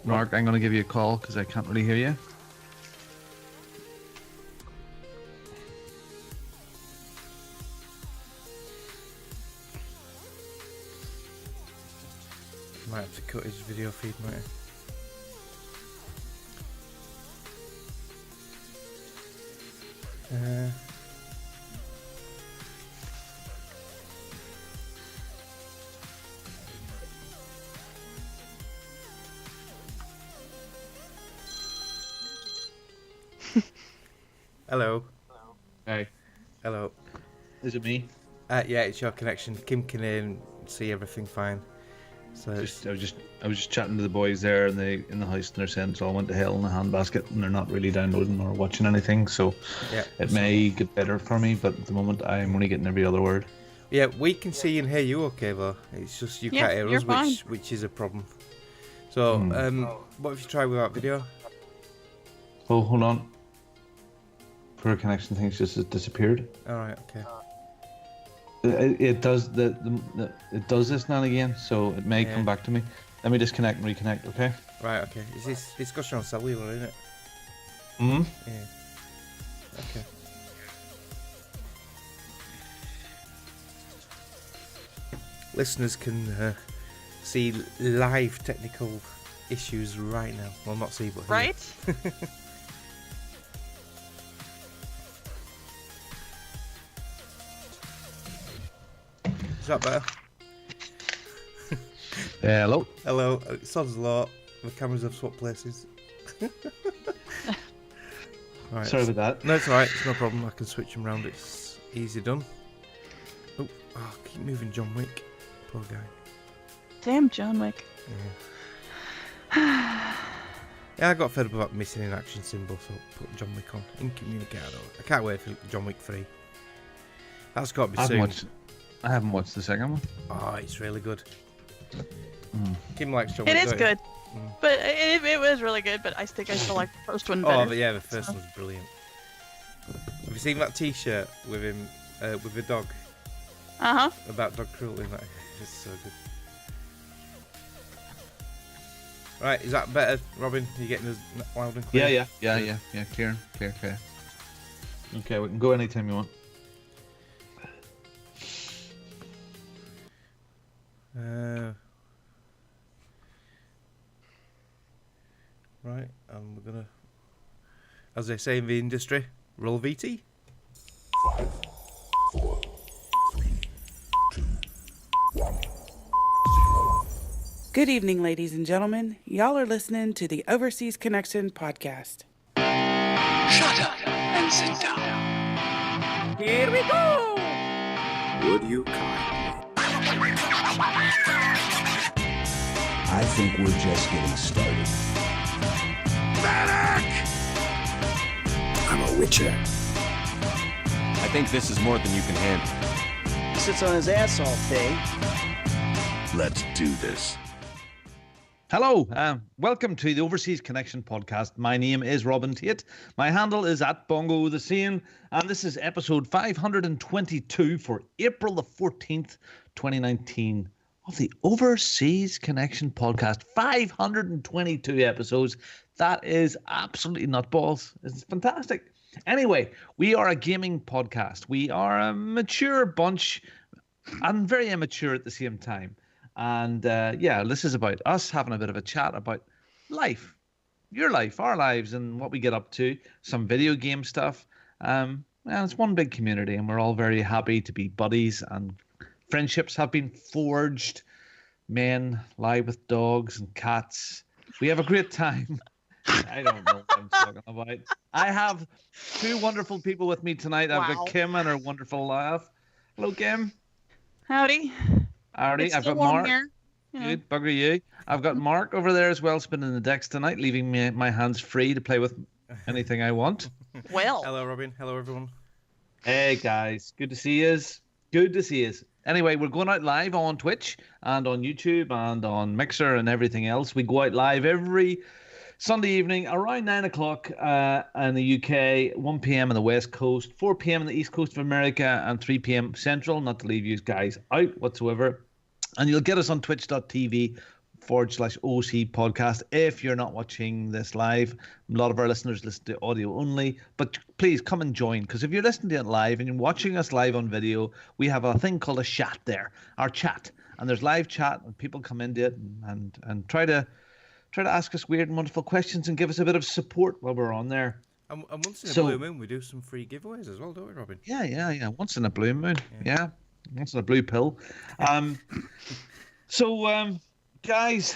Mark, I'm going to give you a call because I can't really hear you. Might have to cut his video feed, might I? Hello. Hey. Hello. Is it me? Yeah, it's your connection. Kim can hear and see everything fine. So I was just chatting to the boys there in the house, and they're saying it's all went to hell in a handbasket, and they're not really downloading or watching anything. So yeah, it may get better for me, but at the moment I'm only getting every other word. Yeah, we can see and hear you okay though. It's just you can't hear us, which is a problem. So what if you try without video? Oh, hold on. Poor connection thing's just disappeared. All right, okay. It does it does this now and again, so it may come back to me. Let me disconnect and reconnect, okay? Right, okay. Is this discussion on cellular, isn't it? Hmm. Yeah. Okay. Listeners can see live technical issues right now. Well, not see, but hear. Right? Is that better? Hello. Hello. Sod's law. The cameras have swapped places. Right, sorry about that. No, it's alright. It's no problem. I can switch them round. It's easy done. Oh, keep moving, John Wick. Poor guy. Damn, John Wick. Yeah. Yeah, I got fed up about missing an action symbol, so put John Wick on. Incommunicado. I can't wait for John Wick 3. That's got to be soon. I haven't watched the second one. Oh, it's really good. Kim likes John It Wick. is good. But it was really good, but I think I still like the first one better. Oh, but yeah, the first one's brilliant. Have you seen that T-shirt with him, with the dog? Uh-huh. About dog cruelty, like, it's so good. Right, is that better, Robin? Are you getting us loud and clear? Yeah. Clear. Okay, we can go anytime you want. Right, and we're gonna, as they say in the industry, roll VT. 5, 4, 3, 2, 1, 0. Good evening, ladies and gentlemen. Y'all are listening to the Overseas Connection podcast. Shut up and sit down. Here we go! Would you kindly? I think we're just getting started. Medic! I'm a witcher. I think this is more than you can handle. He sits on his ass all day. Let's do this. Hello, welcome to the Overseas Connection podcast. My name is Robin Tate. My handle is @Bongo the Sane, and this is episode 522 for April the 14th, 2019 of the Overseas Connection podcast. 522 episodes. That is absolutely nutballs. It's fantastic. Anyway, we are a gaming podcast. We are a mature bunch and very immature at the same time. And this is about us having a bit of a chat about life, your life, our lives, and what we get up to, some video game stuff. And it's one big community, and we're all very happy to be buddies, and friendships have been forged. Men lie with dogs and cats. We have a great time. I don't know what I'm talking about. I have two wonderful people with me tonight. I've got Kim and her wonderful laugh. Hello, Kim. Howdy. Howdy. I've got Mark. Good, bugger you. I've got Mark over there as well, spinning the decks tonight, leaving me my hands free to play with anything I want. Well. Hello, Robin. Hello, everyone. Hey, guys. Good to see yous. Good to see yous. Anyway, we're going out live on Twitch and on YouTube and on Mixer and everything else. We go out live every Sunday evening, around 9 o'clock in the UK, 1 p.m. on the West Coast, 4 p.m. on the East Coast of America, and 3 p.m. Central, not to leave you guys out whatsoever. And you'll get us on twitch.tv/OC podcast if you're not watching this live. A lot of our listeners listen to audio only, but please come and join, because if you're listening to it live and you're watching us live on video, we have a thing called a chat there, our chat. And there's live chat, and people come into it and try to ask us weird and wonderful questions and give us a bit of support while we're on there. And once in a blue moon, we do some free giveaways as well, don't we, Robin? Yeah. Once in a blue moon. Yeah. Once in a blue pill. Guys,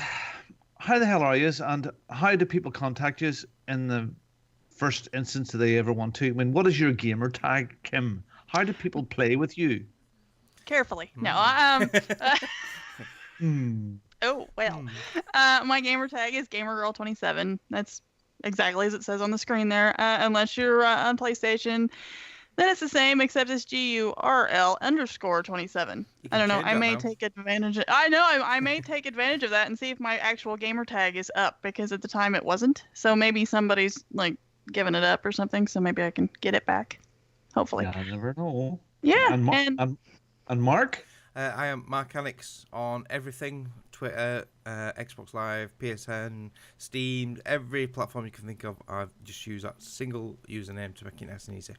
how the hell are you? And how do people contact you in the first instance that they ever want to? I mean, what is your gamer tag, Kim? How do people play with you? Carefully. No. Oh, well. My gamer tag is GamerGirl27. That's exactly as it says on the screen there. Unless you're on PlayStation, then it's the same, except it's GURL_27. I don't know. I may take advantage of I may take advantage of that and see if my actual gamer tag is up, because at the time it wasn't. So maybe somebody's like giving it up or something, so maybe I can get it back. Hopefully. I never know. Yeah. And Mark? I am Marcanix on everything: Twitter, Xbox Live, PSN, Steam, every platform you can think of. I just use that single username to make it nice and easy.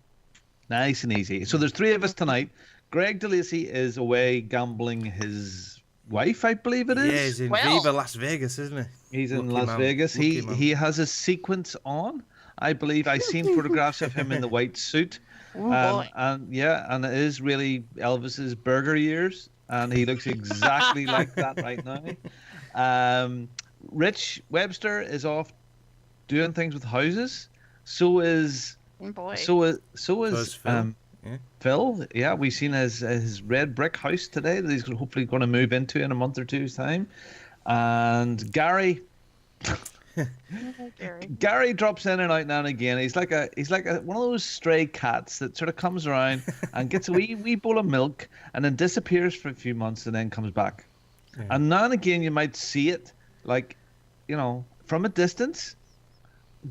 Nice and easy. So there's three of us tonight. Greg DeLacy is away gambling his wife, I believe it is. Yeah, he's in Viva Las Vegas, isn't he? He's in Las Vegas. He has a sequence on, I believe. I've seen photographs of him in the white suit. And it is really Elvis's burger years, and he looks exactly like that right now. Rich Webster is off doing things with houses. So is Phil. Phil. Yeah, we've seen his red brick house today that he's hopefully going to move into in a month or two's time. And Gary. Gary drops in and out now and again. He's like one of those stray cats that sort of comes around and gets a wee bowl of milk and then disappears for a few months and then comes back. Yeah. And now and again you might see it, like, from a distance,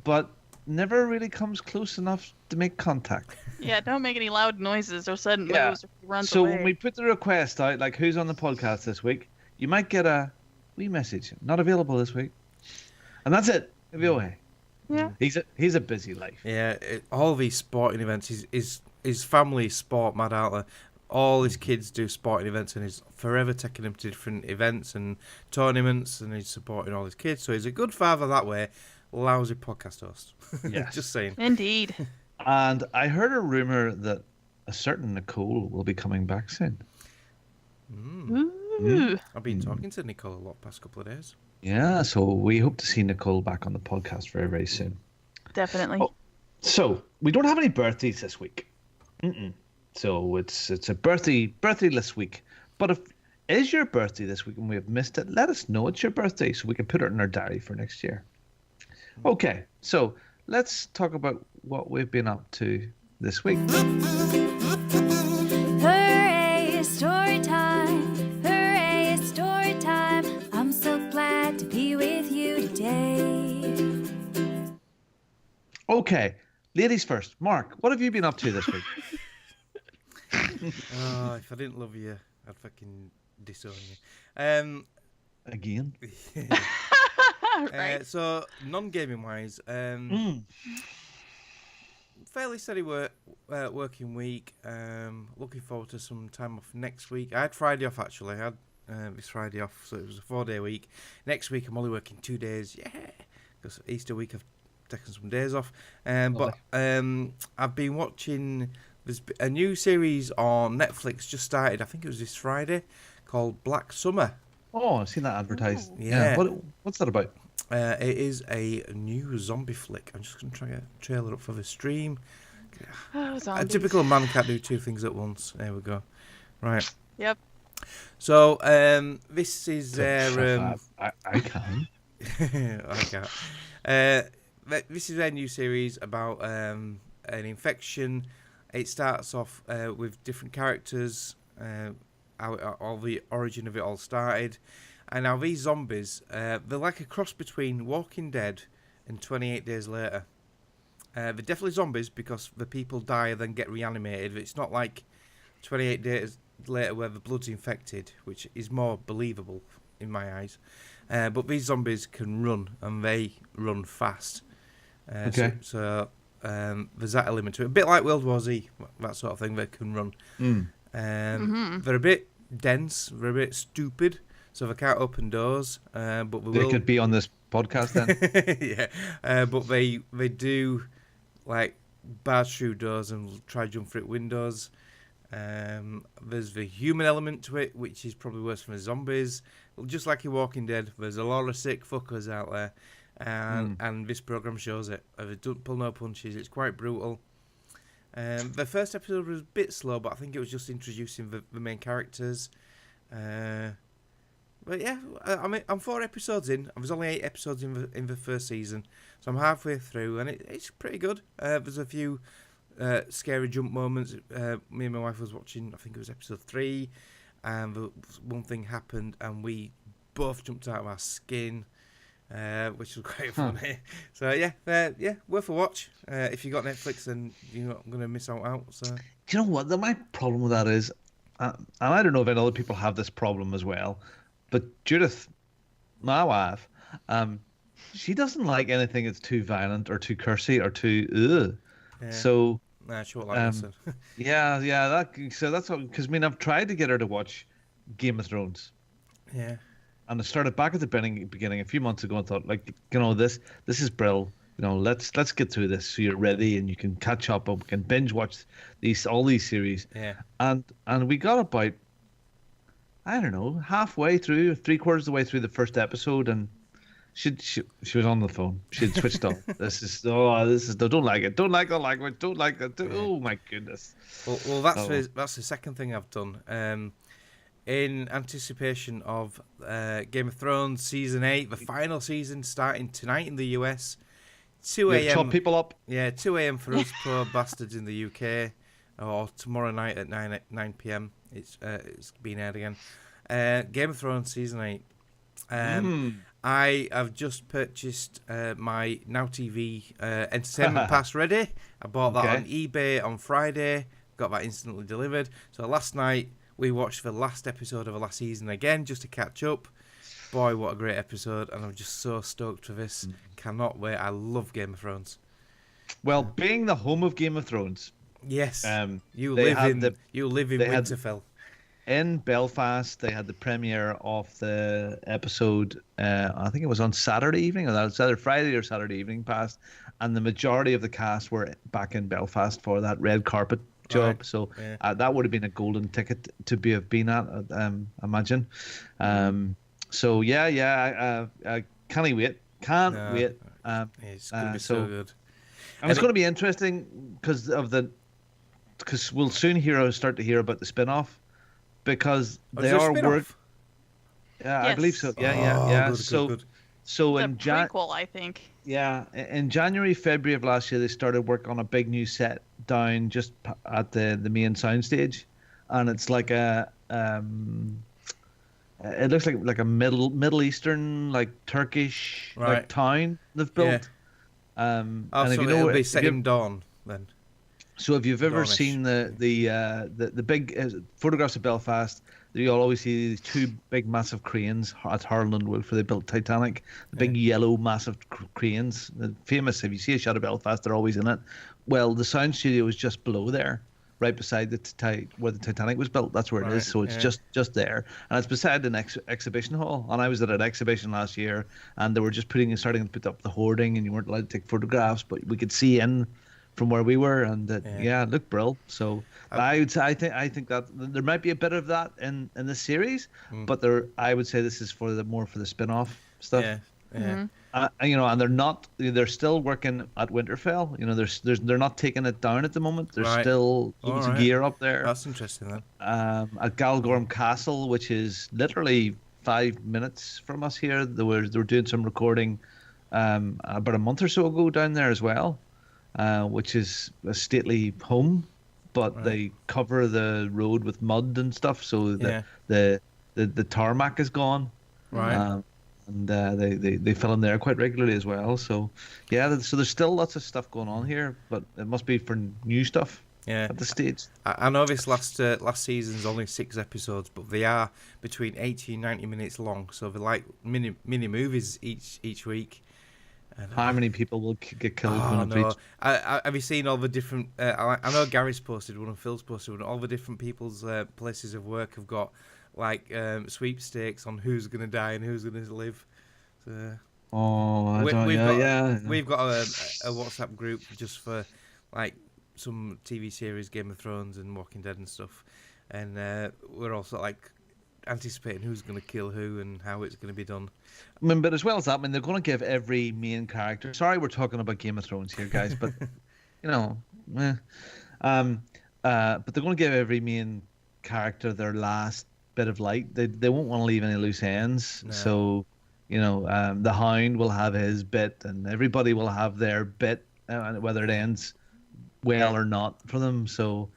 but never really comes close enough to make contact. Yeah, don't make any loud noises or sudden moves or runs so away. When we put the request out, like who's on the podcast this week, you might get a wee message, not available this week. And that's it. He'll be away. Yeah. He's a busy life. Yeah, all these sporting events, his family sport mad, aren't they? All his kids do sporting events, and he's forever taking them to different events and tournaments, and he's supporting all his kids. So he's a good father that way. Lousy podcast host. Yes. Just saying. Indeed. And I heard a rumor that a certain Nicole will be coming back soon. Ooh. I've been talking to Nicole a lot the past couple of days. Yeah, so we hope to see Nicole back on the podcast very, very soon. Definitely. Oh, so we don't have any birthdays this week. So it's a birthdayless week. But if it is your birthday this week and we have missed it, let us know it's your birthday so we can put it in our diary for next year. Okay, so let's talk about what we've been up to this week. Hooray, story time. Hooray, story time. I'm so glad to be with you today. Okay, ladies first. Mark, what have you been up to this week? Oh, if I didn't love you, I'd fucking disown you. Again? Right. So, non-gaming wise, fairly steady working week. Looking forward to some time off next week. I had Friday off, actually. I had this Friday off, so it was a 4-day week. Next week, I'm only working 2 days. Yeah, because Easter week I've taken some days off. But I've been watching. There's a new series on Netflix just started. I think it was this Friday, called Black Summer. Oh, I've seen that advertised. Yeah. What's that about? It is a new zombie flick. I'm just going to try to get a trailer up for the stream. A typical man can't do two things at once. There we go. Right. Yep. So, this is their... I can. I can't. This is their new series about an infection. It starts off with different characters, how the origin of it all started. And now these zombies, they're like a cross between Walking Dead and 28 days later. They're definitely zombies because the people die and then get reanimated. It's not like 28 days later where the blood's infected, which is more believable in my eyes. But these zombies can run, and they run fast. Okay. So there's that element to it. A bit like World War Z, that sort of thing. They can run. They're a bit dense. They're a bit stupid, so they can't open doors. But they could be on this podcast then. Yeah. But they do like barge through doors and try to jump through windows. There's the human element to it, which is probably worse than the zombies. Just like in Walking Dead, there's a lot of sick fuckers out there, and this program shows it. They don't pull no punches. It's quite brutal. The first episode was a bit slow, but I think it was just introducing the main characters. But yeah, I mean, I'm 4 episodes in. I was only 8 episodes in the first season, so I'm halfway through, and it's pretty good. There's a few scary jump moments. Me and my wife was watching, I think it was episode 3, and one thing happened, and we both jumped out of our skin, which was quite funny. So yeah, worth a watch. If you got Netflix, then you're not going to miss out. So. Do you know what? My problem with that is, and I don't know if any other people have this problem as well, but Judith, my wife, she doesn't like anything that's too violent or too cursy or too ugh. Yeah. So. Nah, she won't like this. Yeah. So that's because I've tried to get her to watch Game of Thrones. Yeah. And I started back at the beginning a few months ago and thought, like, this is brill. Let's get through this so you're ready and you can catch up and we can binge watch all these series. Yeah. And we got about, I don't know, halfway through, 3/4 of the way through the first episode, and she was on the phone. She had switched off. This is don't like it. Don't like the language. Don't like it. Oh my goodness. Well, that's the second thing I've done. In anticipation of Game of Thrones season 8, the final season starting tonight in the US, 2 a.m. Chop people up. Yeah, 2 a.m. for us poor bastards in the UK, or tomorrow night at 9 p.m. It's being aired again. Game of Thrones season 8. I have just purchased my Now TV entertainment pass ready. I bought that on eBay on Friday. Got that instantly delivered. So last night we watched the last episode of the last season again just to catch up. Boy, what a great episode. And I'm just so stoked for this. Cannot wait. I love Game of Thrones. Well, being the home of Game of Thrones. Yes. You live in Winterfell. In Belfast, they had the premiere of the episode. I think it was on Saturday evening, or that was either Friday or Saturday evening past. And the majority of the cast were back in Belfast for that red carpet job. Right. So that would have been a golden ticket to have been at, imagine. So I can't wait. Can't wait. It's going to be so good. And it's going to be interesting because we'll soon start to hear about the spin-off. Because they are work. Yeah, yes. I believe so. Yeah. Good. So in prequel, I think. Yeah, in January, February of last year, they started work on a big new set down just at the main soundstage, and it's like it looks like a Middle Eastern, like Turkish like town they've built. Yeah. And if you know, it'll be set in dawn then. So if you've ever seen the big photographs of Belfast, you'll always see these 2 big massive cranes at Harland where they built Titanic. The big yellow massive cranes, famous. If you see a shot of Belfast, they're always in it. Well, the sound studio is just below there, right beside where the Titanic was built. That's where it is. So it's just there, and it's beside an exhibition hall. And I was at an exhibition last year, and they were just starting to put up the hoarding, and you weren't allowed to take photographs, but we could see in from where we were, and it looked brill. So I think that there might be a bit of that in this series, but I would say this is more for the spin-off stuff. Yeah. And they're still working at Winterfell. They're not taking it down at the moment. There's still loads of gear up there. That's interesting then. At Galgorm Castle, which is literally 5 minutes from us here, they were doing some recording about a month or so ago down there as well. Which is a stately home, but they cover the road with mud and stuff, so the tarmac is gone. Right. and they film there quite regularly as well. So yeah, so there's still lots of stuff going on here, but it must be for new stuff. Yeah. At the stage. I know this last season's only 6 episodes, but they are between 80 and 90 minutes long, so they're like mini movies each week. How many people will get killed? Oh, no. Have you seen all the different... I know Gary's posted one and Phil's posted one. All the different people's places of work have got like sweepstakes on who's going to die and who's going to live. So, we've got a WhatsApp group just for like some TV series, Game of Thrones and Walking Dead and stuff. And we're also like anticipating who's going to kill who and how it's going to be done. I mean, but as well as that, I mean, they're going to give every main character. Sorry, we're talking about Game of Thrones here, guys, but you know, but they're going to give every main character their last bit of light. They won't want to leave any loose ends. No. So, you know, the Hound will have his bit, and everybody will have their bit, whether it ends well or not for them. So,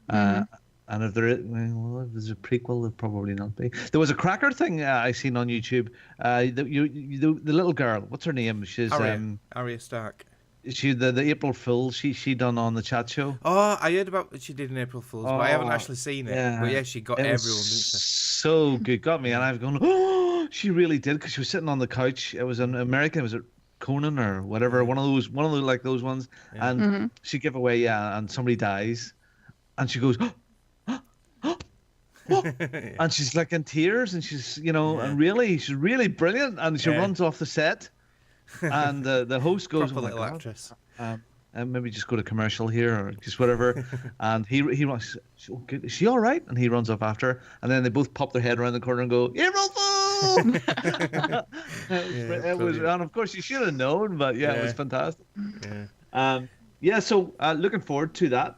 and if if there's a prequel, there'll probably not be. There was a cracker thing I seen on YouTube. The little girl, what's her name? She's Arya Stark. She the April Fool. She done on the chat show. Oh, I heard about what she did in April Fools, but I haven't actually seen it. Yeah. But yeah, she got everyone. Didn't she? So good, got me, and I was going, oh, she really did, because she was sitting on the couch. It was an American. Was it Conan or whatever? One of those like those ones. Yeah. And she gave away, and somebody dies, and she goes. And she's like in tears, and she's and she's really brilliant, and she runs off the set, and the host goes, proper little actress. And maybe just go to commercial here or just whatever, and he runs. Is she all right? And he runs off after her, and then they both pop their head around the corner and go, April Fool! It was, and of course you should have known, but it was fantastic. So looking forward to that.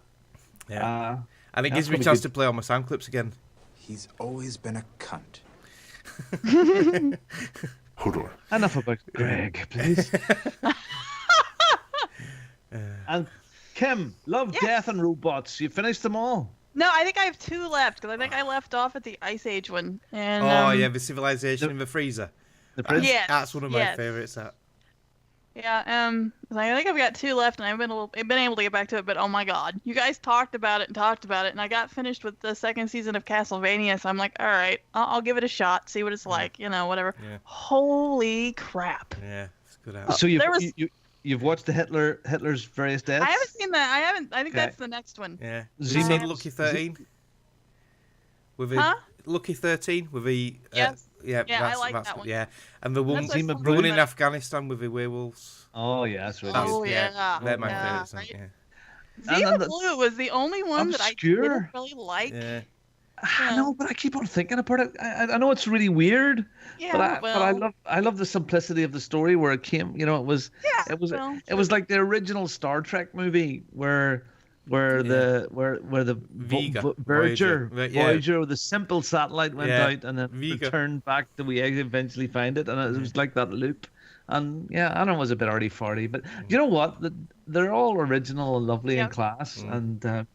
And it gives me a chance to play all my sound clips again. He's always been a cunt. Hodor. Enough about Greg, please. And Kim, Love, Death, and Robots. You finished them all? No, I think I have 2 left, because I think I left off at the Ice Age one. And, the Civilization in the Freezer. That's one of my favourites. Yeah, I think I've got 2 left, and I've been able to get back to it, but oh my god. You guys talked about it, and I got finished with the 2nd season of Castlevania, so I'm like, alright, I'll give it a shot, see what it's like, whatever. Yeah. Holy crap. Yeah, it's good. So you've watched the Hitler's various deaths? I haven't seen that. I think that's the next one. Yeah. Have you seen Lucky 13? Lucky 13 with the... Yes. I like that one. Yeah, and the one in Afghanistan with the werewolves. Oh yeah, that's really good. They're my favourites. Right? Zima Blue was the only one that I didn't really like. Yeah. I know, but I keep on thinking about it. I know it's really weird, but I love the simplicity of the story where it came. It was like the original Star Trek movie where the Voyager, the simple satellite went out and then returned back to we eventually find it, and it was like that loop. And I know it was a bit arty farty, but you know what? They're all original and lovely in class, and they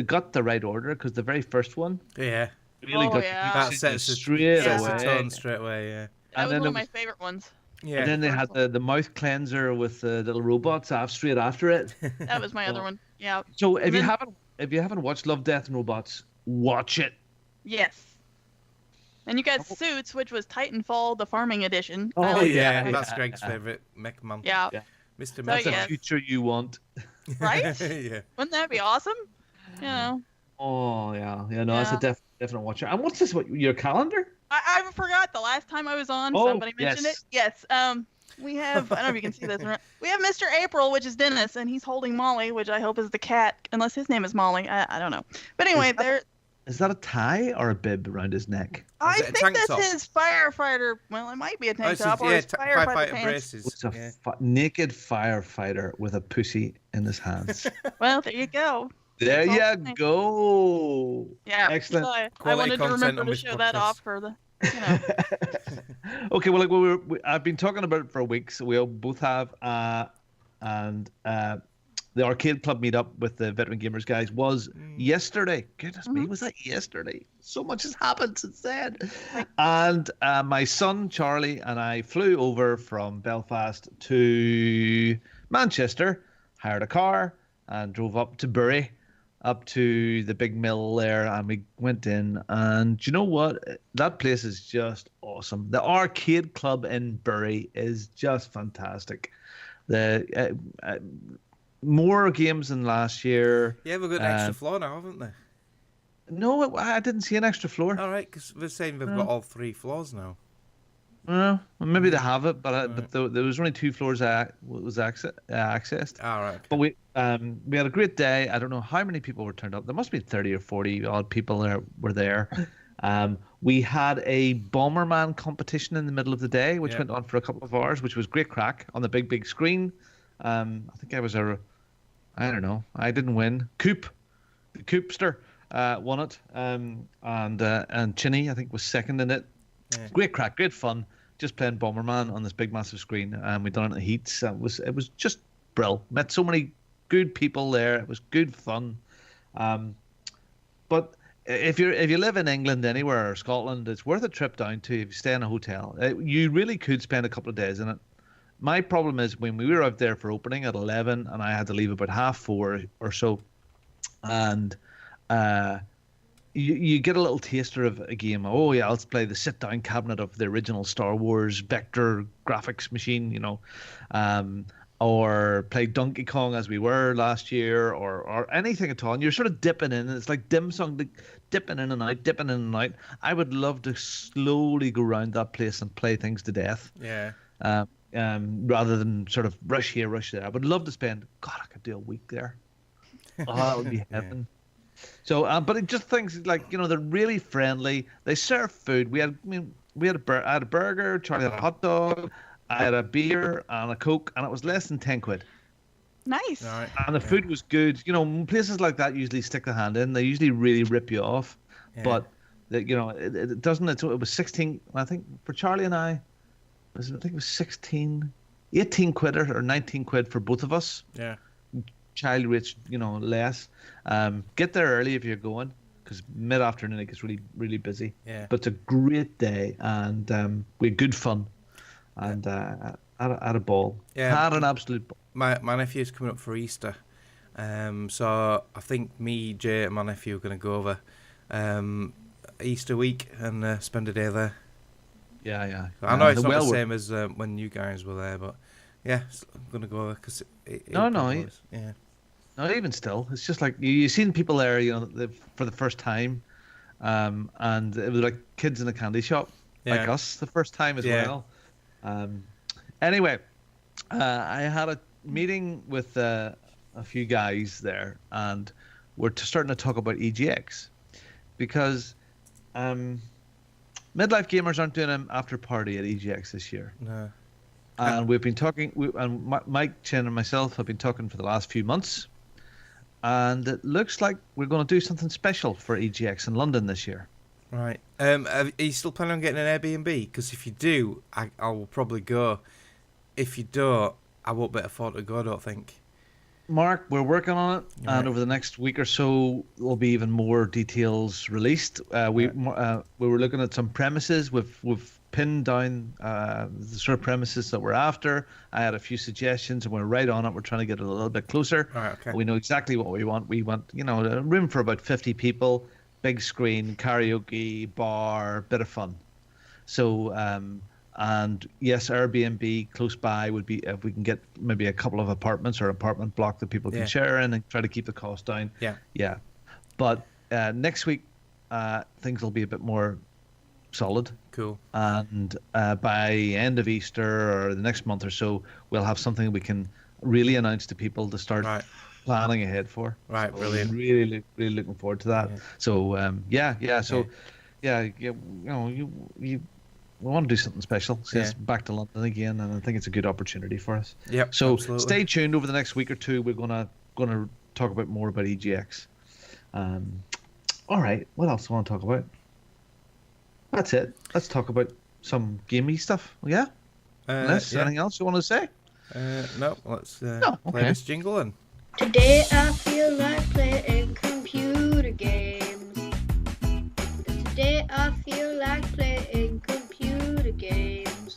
got the right order, because the very first one, really got that sets the tone straight away. Yeah, that was one of my favorite ones. Yeah. And then they had the mouth cleanser with the little robots straight after it. That was my other one. Yeah. So if you haven't watched Love, Death, and Robots, watch it. Yes. And you got Suits, which was Titanfall, the farming edition. Oh yeah, that's Greg's favorite mech man. Yeah. Mr. That's the future you want. Right? Yeah. Wouldn't that be awesome? Oh yeah. No, that's a definite watcher. And what's this? What, your calendar? I forgot the last time I was on. Somebody mentioned it. Yes. We have. I don't know if you can see this. We have Mr. April, which is Dennis, and he's holding Molly, which I hope is the cat, unless his name is Molly. I don't know. But anyway, Is that a tie or a bib around his neck? I think that's his firefighter. Well, it might be a tank top or his firefighter pants. It's a naked firefighter with a pussy in his hands. Well, there you go. There you go. Yeah, excellent. So I wanted to remember to show that off for the. Okay, well, I've been talking about it for weeks. We both have, and the arcade club meetup with the Veteran Gamers guys was yesterday. Goodness me, was that yesterday? So much has happened since then. And my son Charlie and I flew over from Belfast to Manchester, hired a car, and drove up to Bury, up to the big mill there, and we went in. And do you know what? That place is just awesome. The arcade club in Bury is just fantastic. The more games than last year. Yeah, we've got an extra floor now, haven't they? No, I didn't see an extra floor. All right, because they're saying they've got all 3 floors now. Well, maybe they have it, but there was only 2 floors was accessed. All right. Okay. But we had a great day. I don't know how many people were turned up. There must be 30 or 40 odd people were there. We had a Bomberman competition in the middle of the day, which went on for a couple of hours, which was great crack on the big screen. I think I don't know. I didn't win. The Coopster won it, and Chinny I think was second in it. Yeah. Great crack, great fun. Just playing Bomberman on this big massive screen, and we done it in the heats. It was just brill. Met so many good people there. It was good fun. But if you live in England anywhere or Scotland, it's worth a trip down to. If you stay in a hotel, you really could spend a couple of days in it. My problem is when we were out there for opening at 11 and I had to leave about 3:30 or so, and you get a little taster of a game. Oh yeah, let's play the sit-down cabinet of the original Star Wars vector graphics machine, or play Donkey Kong as we were last year, or anything at all. And you're sort of dipping in. It's like dim sum, dipping in and out. I would love to slowly go around that place and play things to death. Yeah. Rather than sort of rush here, rush there. I would love to spend. God, I could do a week there. Oh, that would be heaven. So, but it just things like they're really friendly. They serve food. I had a burger. Charlie had a hot dog. I had a beer and a Coke, and it was less than 10 quid. Nice. All right. And the food was good. Places like that usually stick the hand in. They usually really rip you off. Yeah. But it doesn't. It was 16. I think for Charlie and I. I think it was 18 quid or 19 quid for both of us. Yeah. Child rates, less. Get there early if you're going, because mid-afternoon it gets really, really busy. Yeah. But it's a great day, and we had good fun, and had a ball. Yeah. Had an absolute ball. My nephew's coming up for Easter, so I think me, Jay, and my nephew are going to go over Easter week and spend a day there. Yeah. I know it's not the same as when you guys were there, but yeah, I'm gonna go over because yeah. No, even still, it's just like you've seen people there, for the first time, and it was like kids in a candy shop, like us, the first time as well. Anyway, I had a meeting with a few guys there, and we're starting to talk about EGX because. Midlife Gamers aren't doing an after party at EGX this year. No. And we've been talking, and Mike Chen and myself have been talking for the last few months. And it looks like we're going to do something special for EGX in London this year. Right. Are you still planning on getting an Airbnb? Because if you do, I will probably go. If you don't, I won't be able to afford to go, I don't think. Mark, we're working on it, and over the next week or so, there'll be even more details released. We were looking at some premises. We've pinned down the sort of premises that we're after. I had a few suggestions, and we're right on it. We're trying to get it a little bit closer. Right, okay. We know exactly what we want. We want, a room for about 50 people, big screen, karaoke, bar, bit of fun. So, and yes, Airbnb close by would be if we can get maybe a couple of apartments or apartment block that people can share in and try to keep the cost down. Yeah. But next week, things will be a bit more solid. Cool. And by end of Easter or the next month or so, we'll have something we can really announce to people to start planning ahead for. Right, so brilliant. Really looking forward to that. Yeah. So, we want to do something special. So it's back to London again, and I think it's a good opportunity for us. Yep. So absolutely. Stay tuned over the next week or two. We're gonna talk about more about EGX. All right. What else do I want to talk about? That's it. Let's talk about some gamey stuff. Yeah. Anything else you want to say? No. Let's play this jingle then. Today I feel like playing computer games. Today I feel like playing computer games.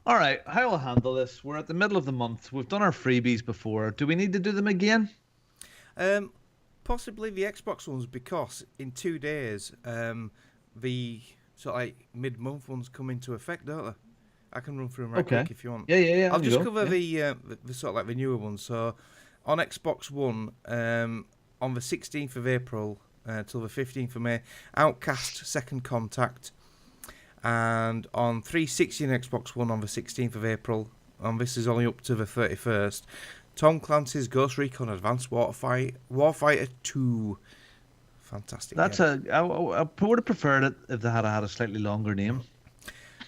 All right, how will I handle this? We're at the middle of the month. We've done our freebies before. Do we need to do them again? Possibly the Xbox ones, because in 2 days, the sort of like mid-month ones come into effect, don't they? I can run through them right quick if you want. Yeah. I'll just cover the sort of like the newer ones. So on Xbox One, on the 16th of April till the 15th of May, Outcast Second Contact. And on 360 and Xbox One on the 16th of April, and this is only up to the 31st, Tom Clancy's Ghost Recon Advanced Warfighter 2. Fantastic. That's game. I would have preferred it if they had had a slightly longer name.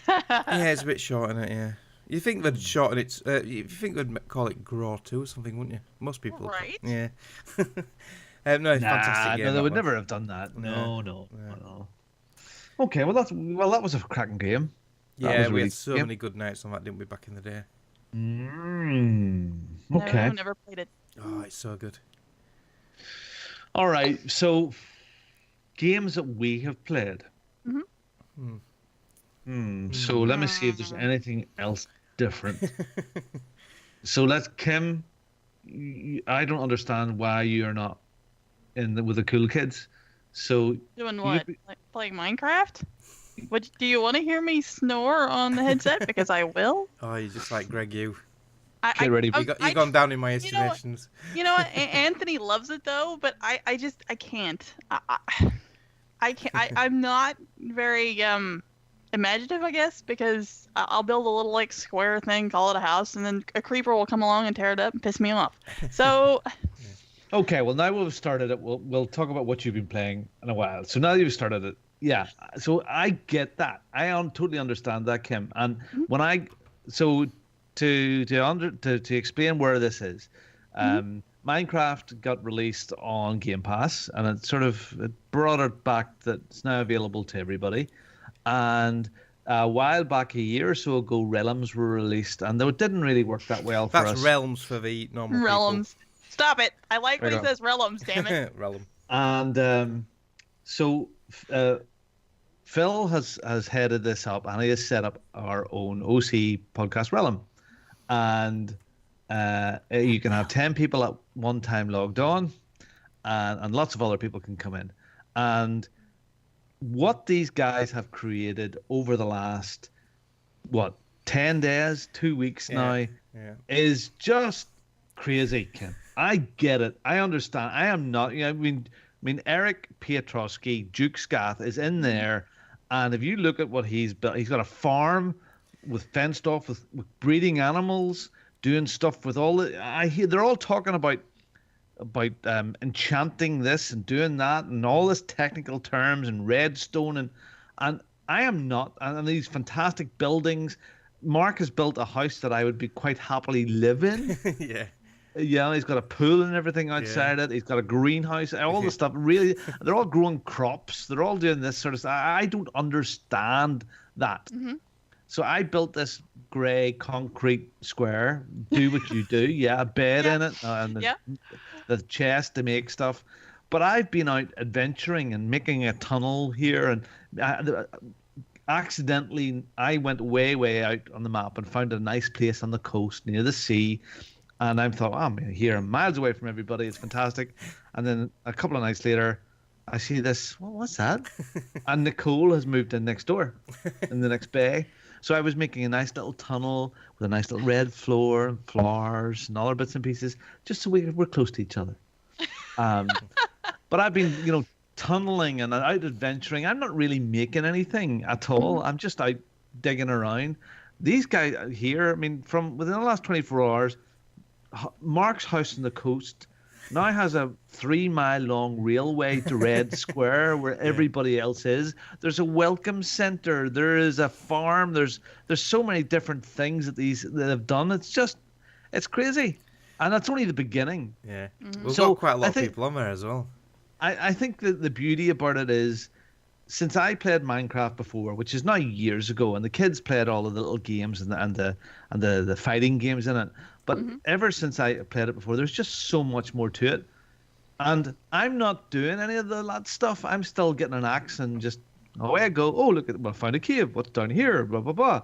Yeah, it's a bit short in it. Yeah, you think they'd shorten it? You think they'd call it Graw 2 or something, wouldn't you? Most people. Right. Yeah. No, fantastic game. No, they would one. never have done that. No. Okay, well that was a cracking game. Yeah, we had so many good nights on that, didn't we, back in the day? Okay. No, never played it. Oh, it's so good. All right, so games that we have played. So let me see if there's anything else different. So let's Kim. I don't understand why you're not with the cool kids. So Doing what? Like playing Minecraft? Do you want to hear me snore on the headset? Because I will. Oh, you're just like Greg, you. Get ready. You've gone down in my estimations. You know what? Anthony loves it though, but I can't. I can't. I'm not very imaginative, I guess, because I'll build a little like square thing, call it a house, and then a creeper will come along and tear it up and piss me off. So. Okay, well now we've started it. We'll talk about what you've been playing in a while. So now you've started it. Yeah. So I get that. I totally understand that, Kim. And when to explain where this is, Minecraft got released on Game Pass, and it brought it back that it's now available to everybody. And a while back, a year or so ago, Realms were released, and they didn't really work that well for us. That's Realms for the normal Realms. people. Stop it! I like when he says Realms. Damn it. Realm. And so Phil has headed this up, and he has set up our own OC podcast Realm, and you can have 10 people at one time logged on, and lots of other people can come in. And what these guys have created over the last 10 days, 2 weeks now, is just crazy, Kim. I get it. I understand. I am not. I mean, Eric Piotrowski, Duke Scath, is in there, and if you look at what he's built, he's got a farm with fenced off with breeding animals, doing stuff with all the. They're all talking about enchanting this and doing that and all this technical terms and redstone and I am not. And these fantastic buildings. Mark has built a house that I would be quite happily live in. Yeah. Yeah, he's got a pool and everything outside it. He's got a greenhouse, all the stuff. Really, they're all growing crops. They're all doing this sort of stuff. I don't understand that. So I built this grey concrete square. Do what you do. Yeah, a bed in it and the chest to make stuff. But I've been out adventuring and making a tunnel here, and accidentally I went way out on the map and found a nice place on the coast near the sea. And I thought, I'm here, I'm miles away from everybody. It's fantastic. And then a couple of nights later, I see this. Well, what's that? And Nicole has moved in next door, in the next bay. So I was making a nice little tunnel with a nice little red floor and flowers and other bits and pieces, just so we're close to each other. But I've been, tunneling and out adventuring. I'm not really making anything at all. I'm just out digging around. These guys here, I mean, from within the last 24 hours, Mark's house on the coast now has a 3-mile long railway to Red Square where everybody else is. There's a welcome center. There is a farm. There's so many different things that they've done. It's crazy, and that's only the beginning. Yeah, we've got quite a lot of people on there as well. I think that the beauty about it is, since I played Minecraft before, which is now years ago, and the kids played all of the little games and the fighting games in it. But ever since I played it before, there's just so much more to it. And I'm not doing any of that stuff. I'm still getting an axe and just away I go. Oh, look, I found a cave. What's down here? Blah, blah, blah.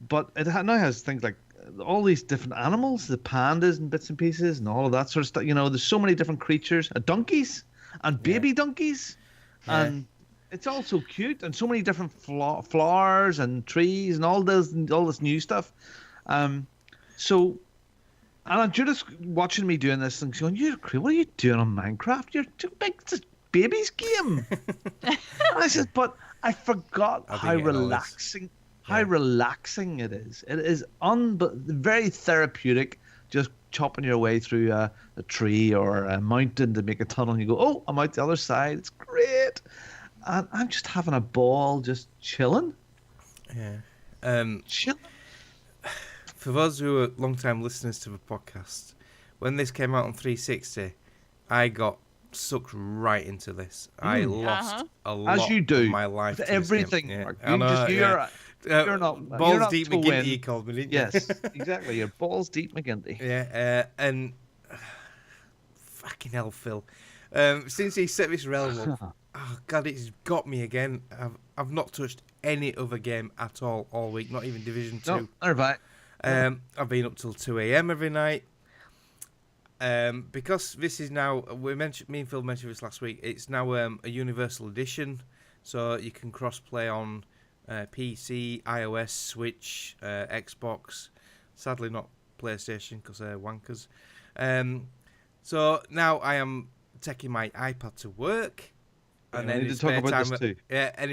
But it now has things like all these different animals, the pandas and bits and pieces and all of that sort of stuff. There's so many different creatures, donkeys and baby donkeys. Yeah. And it's all so cute, and so many different flowers and trees and all this new stuff. And Judith's watching me doing this and going, what are you doing on Minecraft? You're too big. It's a baby's game. And I said, but I forgot how relaxing it is. It is very therapeutic, just chopping your way through a tree or a mountain to make a tunnel. And you go, oh, I'm out the other side. It's great. And I'm just having a ball, just chilling. Yeah. Chilling. For those who are long-time listeners to the podcast, when this came out on 360, I got sucked right into this. I lost a lot of my life to everything. This game. Yeah. You're not balls deep McGinty, you called me, didn't you? Yes, exactly. You're balls deep McGinty. Yeah, and fucking hell, Phil. Since he set this realm up, oh god, it's got me again. I've not touched any other game at all week, not even Division 2. No, all right. I've been up till 2 a.m. every night. Because this is now, me and Phil mentioned this last week, it's now a universal edition, so you can cross-play on PC, iOS, Switch, Xbox, sadly not PlayStation because they're wankers. So now I am taking my iPad to work, and then any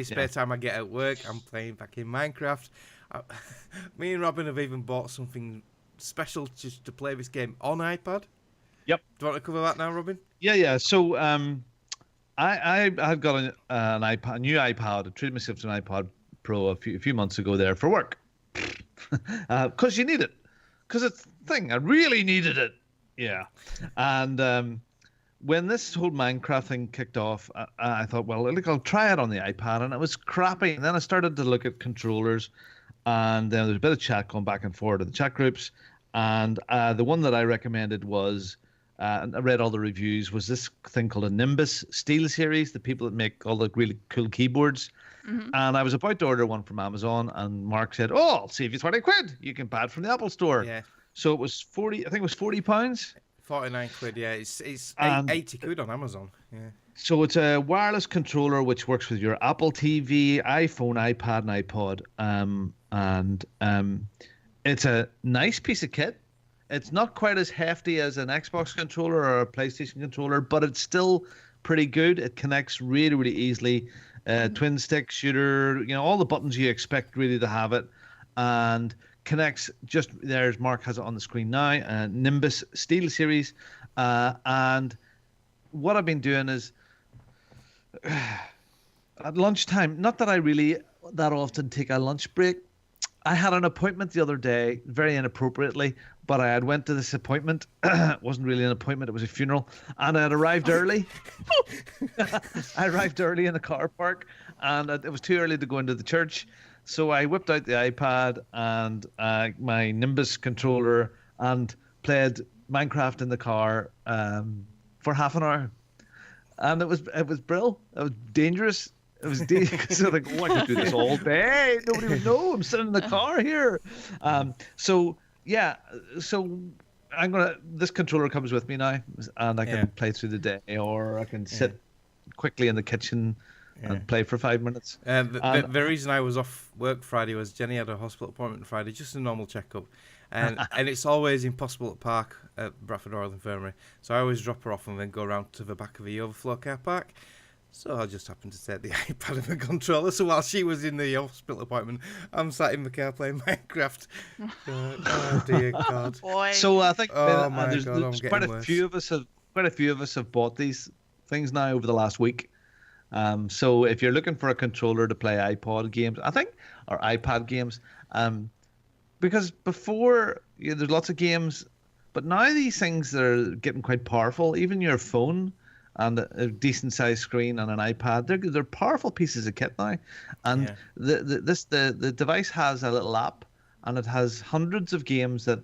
spare time I get at work, I'm playing back in Minecraft. Me and Robin have even bought something special just to play this game on iPad. Yep. Do you want to cover that now, Robin? Yeah. So I've got an iPad, a new iPad. I treated myself to an iPad Pro a few months ago there for work, because you need it, because it's the thing. I really needed it. Yeah. And when this whole Minecraft thing kicked off, I thought, well, look, I'll try it on the iPad, and it was crappy. And then I started to look at controllers. And then there's a bit of chat going back and forth in the chat groups. And the one that I recommended was, and I read all the reviews, was this thing called a Nimbus Steel Series, the people that make all the really cool keyboards. Mm-hmm. And I was about to order one from Amazon, and Mark said, oh, I'll save you 20 quid. You can buy it from the Apple Store. Yeah. So it was 40, I think it was £40. 49 quid, yeah. It's 80 quid on Amazon. Yeah. So it's a wireless controller which works with your Apple TV, iPhone, iPad, and iPod. And it's a nice piece of kit. It's not quite as hefty as an Xbox controller or a PlayStation controller, but it's still pretty good. It connects really, really easily. Twin stick shooter, all the buttons you expect really to have it. And connects just there's Mark has it on the screen now. Nimbus Steel Series. And what I've been doing is at lunchtime, not that I really that often take a lunch break. I had an appointment the other day, very inappropriately, but I had went to this appointment. It wasn't really an appointment, it was a funeral, and I had arrived early. I arrived early in the car park, and it was too early to go into the church. So I whipped out the iPad and my Nimbus controller and played Minecraft in the car for half an hour. And it was brilliant. It was dangerous. It was dangerous. I think, I could do this all day. Nobody would know. I'm sitting in the car here. So this controller comes with me now, and I can play through the day, or I can sit quickly in the kitchen and play for 5 minutes. The reason I was off work Friday was Jenny had a hospital appointment Friday, just a normal checkup. And it's always impossible to park at Bradford Royal Infirmary. So I always drop her off and then go around to the back of the overflow car park. So I just happened to take the iPad and the controller. So while she was in the hospital appointment, I'm sat in the car playing Minecraft. Oh dear God! Boy. So I think there's quite a few of us have bought these things now over the last week. So if you're looking for a controller to play iPod games, or iPad games, because before there's lots of games, but now these things are getting quite powerful. Even your phone and a decent sized screen and an iPad, they're powerful pieces of kit now. And the device has a little app, and it has hundreds of games that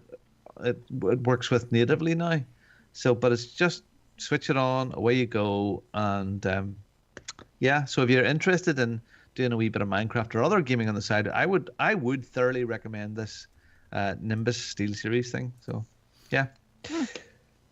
it works with natively now. So, but it's just switch it on, away you go, and so if you're interested in doing a wee bit of Minecraft or other gaming on the side, I would thoroughly recommend this Nimbus SteelSeries thing. So, yeah.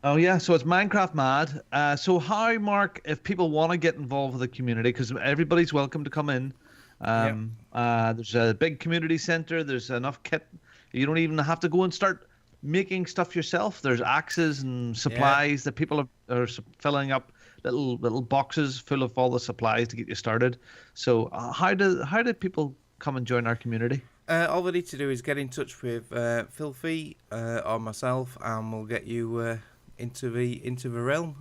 Oh yeah, so it's Minecraft Mad. So how, Mark, if people want to get involved with the community, because everybody's welcome to come in. There's a big community center. There's enough kit. You don't even have to go and start making stuff yourself. There's axes and supplies that people are filling up little boxes full of all the supplies to get you started. So how do people come and join our community? All they need to do is get in touch with Filthy or myself, and we'll get you into the realm.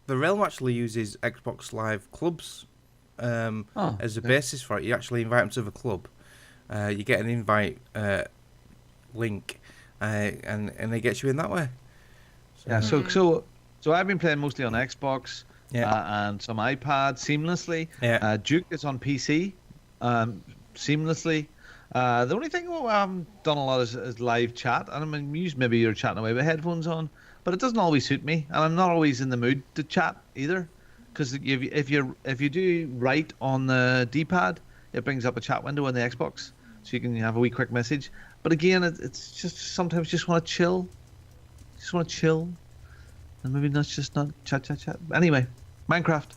The realm actually uses Xbox Live clubs as a basis for it. You actually invite them to the club. You get an invite link, and they get you in that way. So I've been playing mostly on Xbox and some iPad seamlessly. Duke is on PC seamlessly. The only thing I haven't done a lot is live chat, and I mean, maybe you're chatting away with headphones on, but it doesn't always suit me, and I'm not always in the mood to chat either, because if you do right on the D-pad, it brings up a chat window on the Xbox, so you can have a wee quick message. But again, it's just sometimes just want to chill, and maybe that's just not chat. Anyway, Minecraft.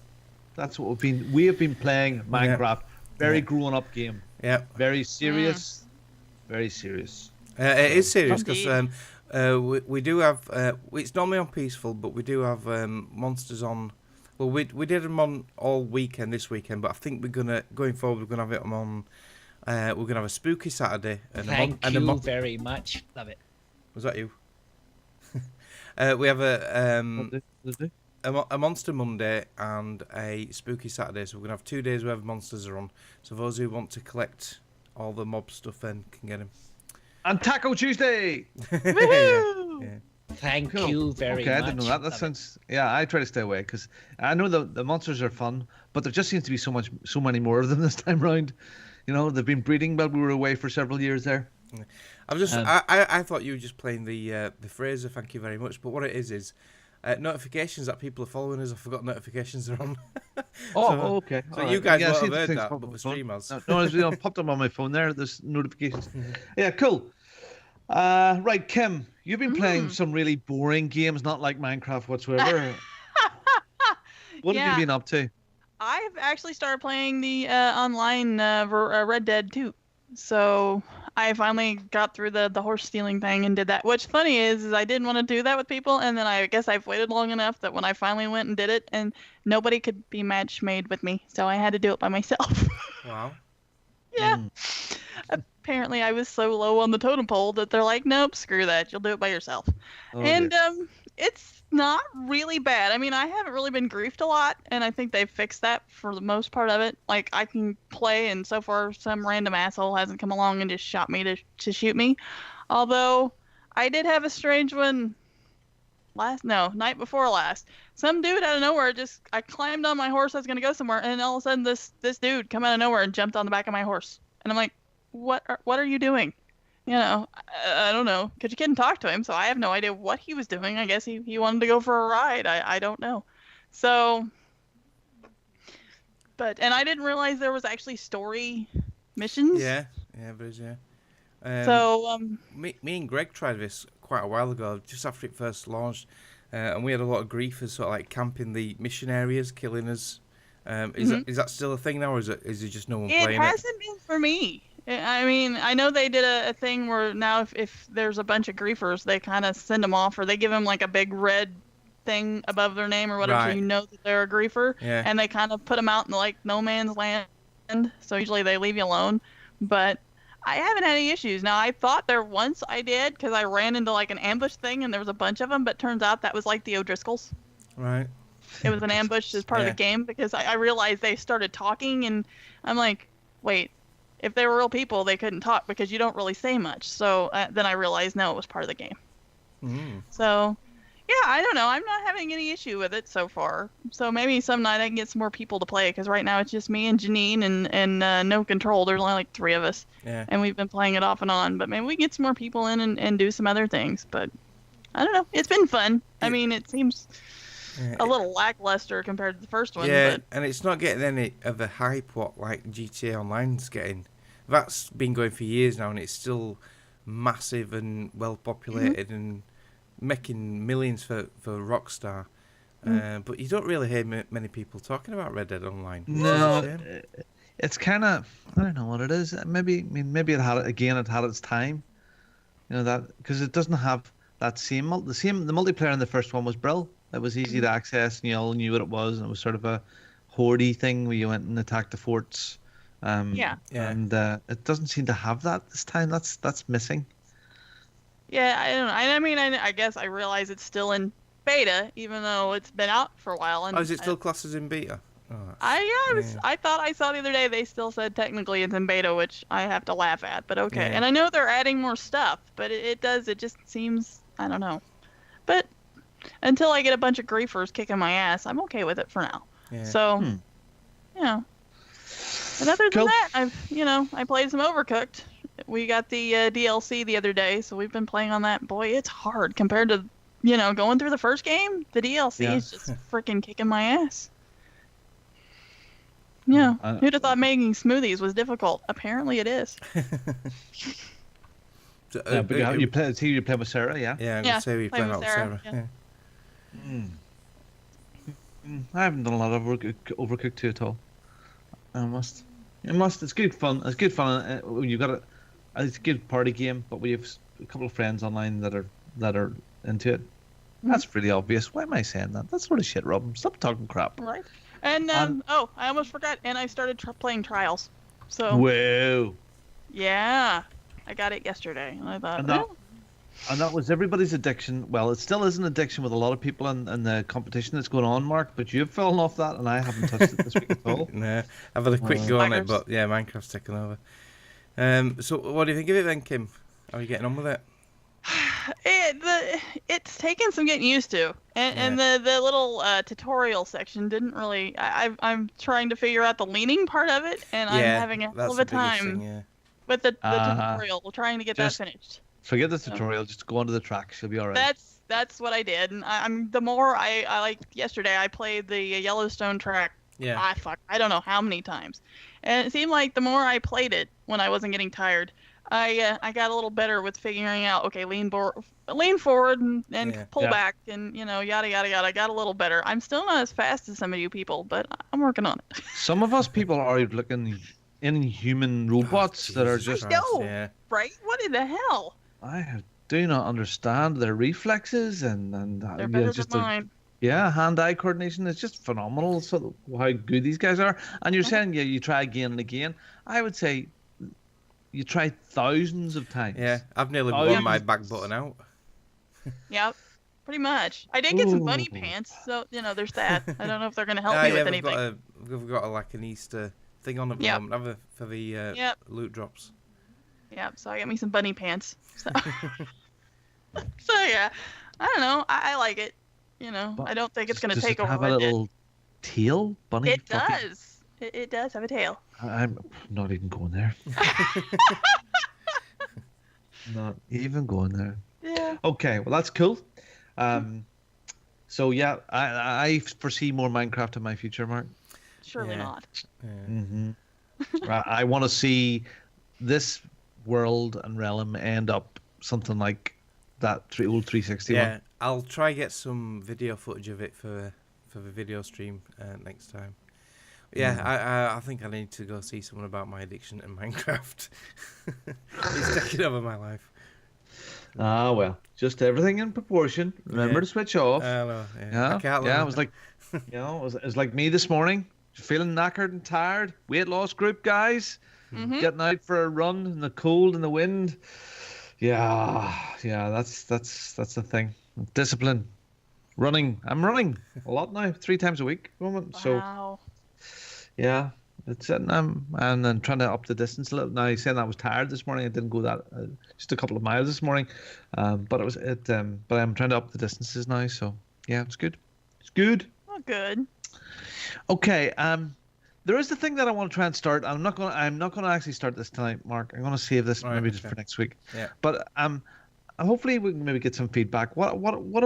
That's what we have been playing Minecraft. Very grown up game. Yeah. Very serious. Very serious. It is serious because we do have. It's normally on peaceful, but we do have monsters on. Well, we did them on all weekend this weekend, but I think going forward we're gonna have it on. We're gonna have a spooky Saturday. Thank you very much. Love it. Was that you? We have a Monster Monday and a Spooky Saturday, so we're going to have 2 days where monsters are on. So those who want to collect all the mob stuff then can get them. And Taco Tuesday! Woohoo! Thank you very much. Okay, I didn't know that. That sounds... Yeah, I try to stay away, because I know the monsters are fun, but there just seems to be so many more of them this time round. You know, they've been breeding while we were away for several years there. I thought you were just playing the Fraser, thank you very much, but what it is notifications that people are following us. I forgot notifications are on. Okay. So you guys won't have heard that, but the streamers. No, I popped up on my phone there. There's notifications. Yeah, cool. Right, Kim, you've been playing some really boring games, not like Minecraft whatsoever. What have you been up to? I've actually started playing the online Red Dead 2. So I finally got through the horse stealing thing and did that. What's funny is I didn't want to do that with people, and then I guess I've waited long enough that when I finally went and did it, and nobody could be match made with me, so I had to do it by myself. Wow. Yeah. Apparently I was so low on the totem pole that they're like, nope, screw that, you'll do it by yourself. It's not really bad. I mean, I haven't really been griefed a lot, and I think they've fixed that for the most part of it. Like, I can play, and so far some random asshole hasn't come along and just shot me to shoot me. Although, I did have a strange one night before last. Some dude out of nowhere I climbed on my horse, I was going to go somewhere, and all of a sudden this dude come out of nowhere and jumped on the back of my horse. And I'm like, what are you doing? You know, I don't know, because you couldn't talk to him, so I have no idea what he was doing. I guess he wanted to go for a ride. I don't know. So, and I didn't realize there was actually story missions. Yeah, there is, yeah. So, me and Greg tried this quite a while ago, just after it first launched, and we had a lot of grief as sort of like camping the mission areas, killing us. Is that still a thing now, or is it just no one playing it? It hasn't been for me. I mean, I know they did a thing where now if there's a bunch of griefers, they kind of send them off, or they give them like a big red thing above their name or whatever, so you know that they're a griefer, and they kind of put them out in like no man's land, so usually they leave you alone. But I haven't had any issues. Now, I thought there once I did, because I ran into like an ambush thing, and there was a bunch of them, but turns out that was like the O'Driscolls. Right. It was an ambush as part of the game, because I realized they started talking, and I'm like, wait, if they were real people, they couldn't talk because you don't really say much. So then I realized, no, it was part of the game. So, Yeah, I don't know. I'm not having any issue with it so far. So maybe some night I can get some more people to play, because right now it's just me and Janine and no control. There's only like 3 of us. Yeah. And we've been playing it off and on. But maybe we get some more people in and do some other things. But I don't know. It's been fun. I mean, it seems a little lackluster compared to the first one. Yeah, but... and it's not getting any of the hype what like GTA Online's getting. That's been going for years now, and it's still massive and well populated and making millions for Rockstar. But you don't really hear many people talking about Red Dead Online. No, it's kind of, I don't know what it is. Maybe it had its time. You know, that because it doesn't have that the multiplayer in the first one was brilliant. It was easy to access, and you all knew what it was, and it was sort of a horde thing where you went and attacked the forts. And it doesn't seem to have that this time. That's missing. Yeah, I don't know. I mean, I guess I realize it's still in beta, even though it's been out for a while. And is it still classed as in beta? Oh, I thought I saw the other day they still said technically it's in beta, which I have to laugh at. But okay, Yeah. and I know they're adding more stuff, but it just seems, I don't know. But until I get a bunch of griefers kicking my ass, I'm okay with it for now. Yeah. So, yeah. And other than Cool. that, I played some Overcooked. We got the DLC the other day, so we've been playing on that. Boy, it's hard compared to, going through the first game. The DLC is just freaking kicking my ass. Yeah, who'd have thought making smoothies was difficult? Apparently it is. So, But you play with Sarah, yeah? Yeah, I'm Yeah, gonna say we play play with out Sarah, Sarah. yeah. I haven't done a lot of Overcooked 2 at all. I must. It's good fun. It's good fun when you got it. It's a good party game, but we have a couple of friends online that are into it. That's really obvious. Why am I saying that? That's sort of shit, Rob. Stop talking crap. Right. And I almost forgot. And I started playing Trials. So Whoa. yeah, I got it yesterday, and I thought, And that was everybody's addiction. Well, it still is an addiction with a lot of people in the competition that's going on, Mark. But you've fallen off that, and I haven't touched it this week at all. Nah, I've had a quick go on it, but yeah, Minecraft's taken over. So what do you think of it then, Kim? How are you getting on with it? It's taken some getting used to, and the little tutorial section didn't really. I'm trying to figure out the leaning part of it, and I'm having a hell of a time with the tutorial, trying to get that finished. Forget the tutorial. Just go onto the track. She'll be all right. That's what I did, and I'm the more I like. Yesterday I played the Yellowstone track. Yeah. I don't know how many times, and it seemed like the more I played it when I wasn't getting tired, I got a little better with figuring out, okay, lean forward and pull back, and yada yada yada. I got a little better. I'm still not as fast as some of you people, but I'm working on it. Some of us people are looking inhuman robots that are just right? What in the hell? I do not understand their reflexes and They're better than mine. Hand-eye coordination is just phenomenal. So how good these guys are. And you're saying you try again and again. I would say you try thousands of times. Yeah, I've nearly blown my back button out. Yep, pretty much. I did get some bunny pants, so there's that. I don't know if they're gonna help me with anything. We've got like an Easter thing on at the moment for the loot drops. Yep. So I got me some bunny pants. So, so yeah, I don't know. I like it. I don't think it's gonna take over. Does it have a little tail, bunny? It does. It does have a tail. I'm not even going there. Not even going there. Yeah. Okay, well that's cool. So yeah, I foresee more Minecraft in my future, Mark. Surely not. Yeah. I want to see this world and realm end up something like that old 360 one. Yeah, I'll try get some video footage of it for the video stream next time. Yeah, I think I need to go see someone about my addiction to Minecraft. It's taking over my life. Ah, well, just everything in proportion. Remember to switch off. I know, I can't it was like, it was like me this morning, feeling knackered and tired. Weight loss group guys, getting out for a run in the cold and the wind. Yeah, that's the thing. Discipline, running. I'm running a lot now, 3 times a week at the moment. Wow. So, yeah, it's and then trying to up the distance a little. Now he's saying I was tired this morning. I didn't go that just a couple of miles this morning, but but I'm trying to up the distances now. So yeah, it's good. It's good. Oh, good. Okay. There is the thing that I want to try and start. I'm not going to actually start this tonight, Mark. I'm going to save this just for next week. Yeah. But hopefully we can maybe get some feedback. What I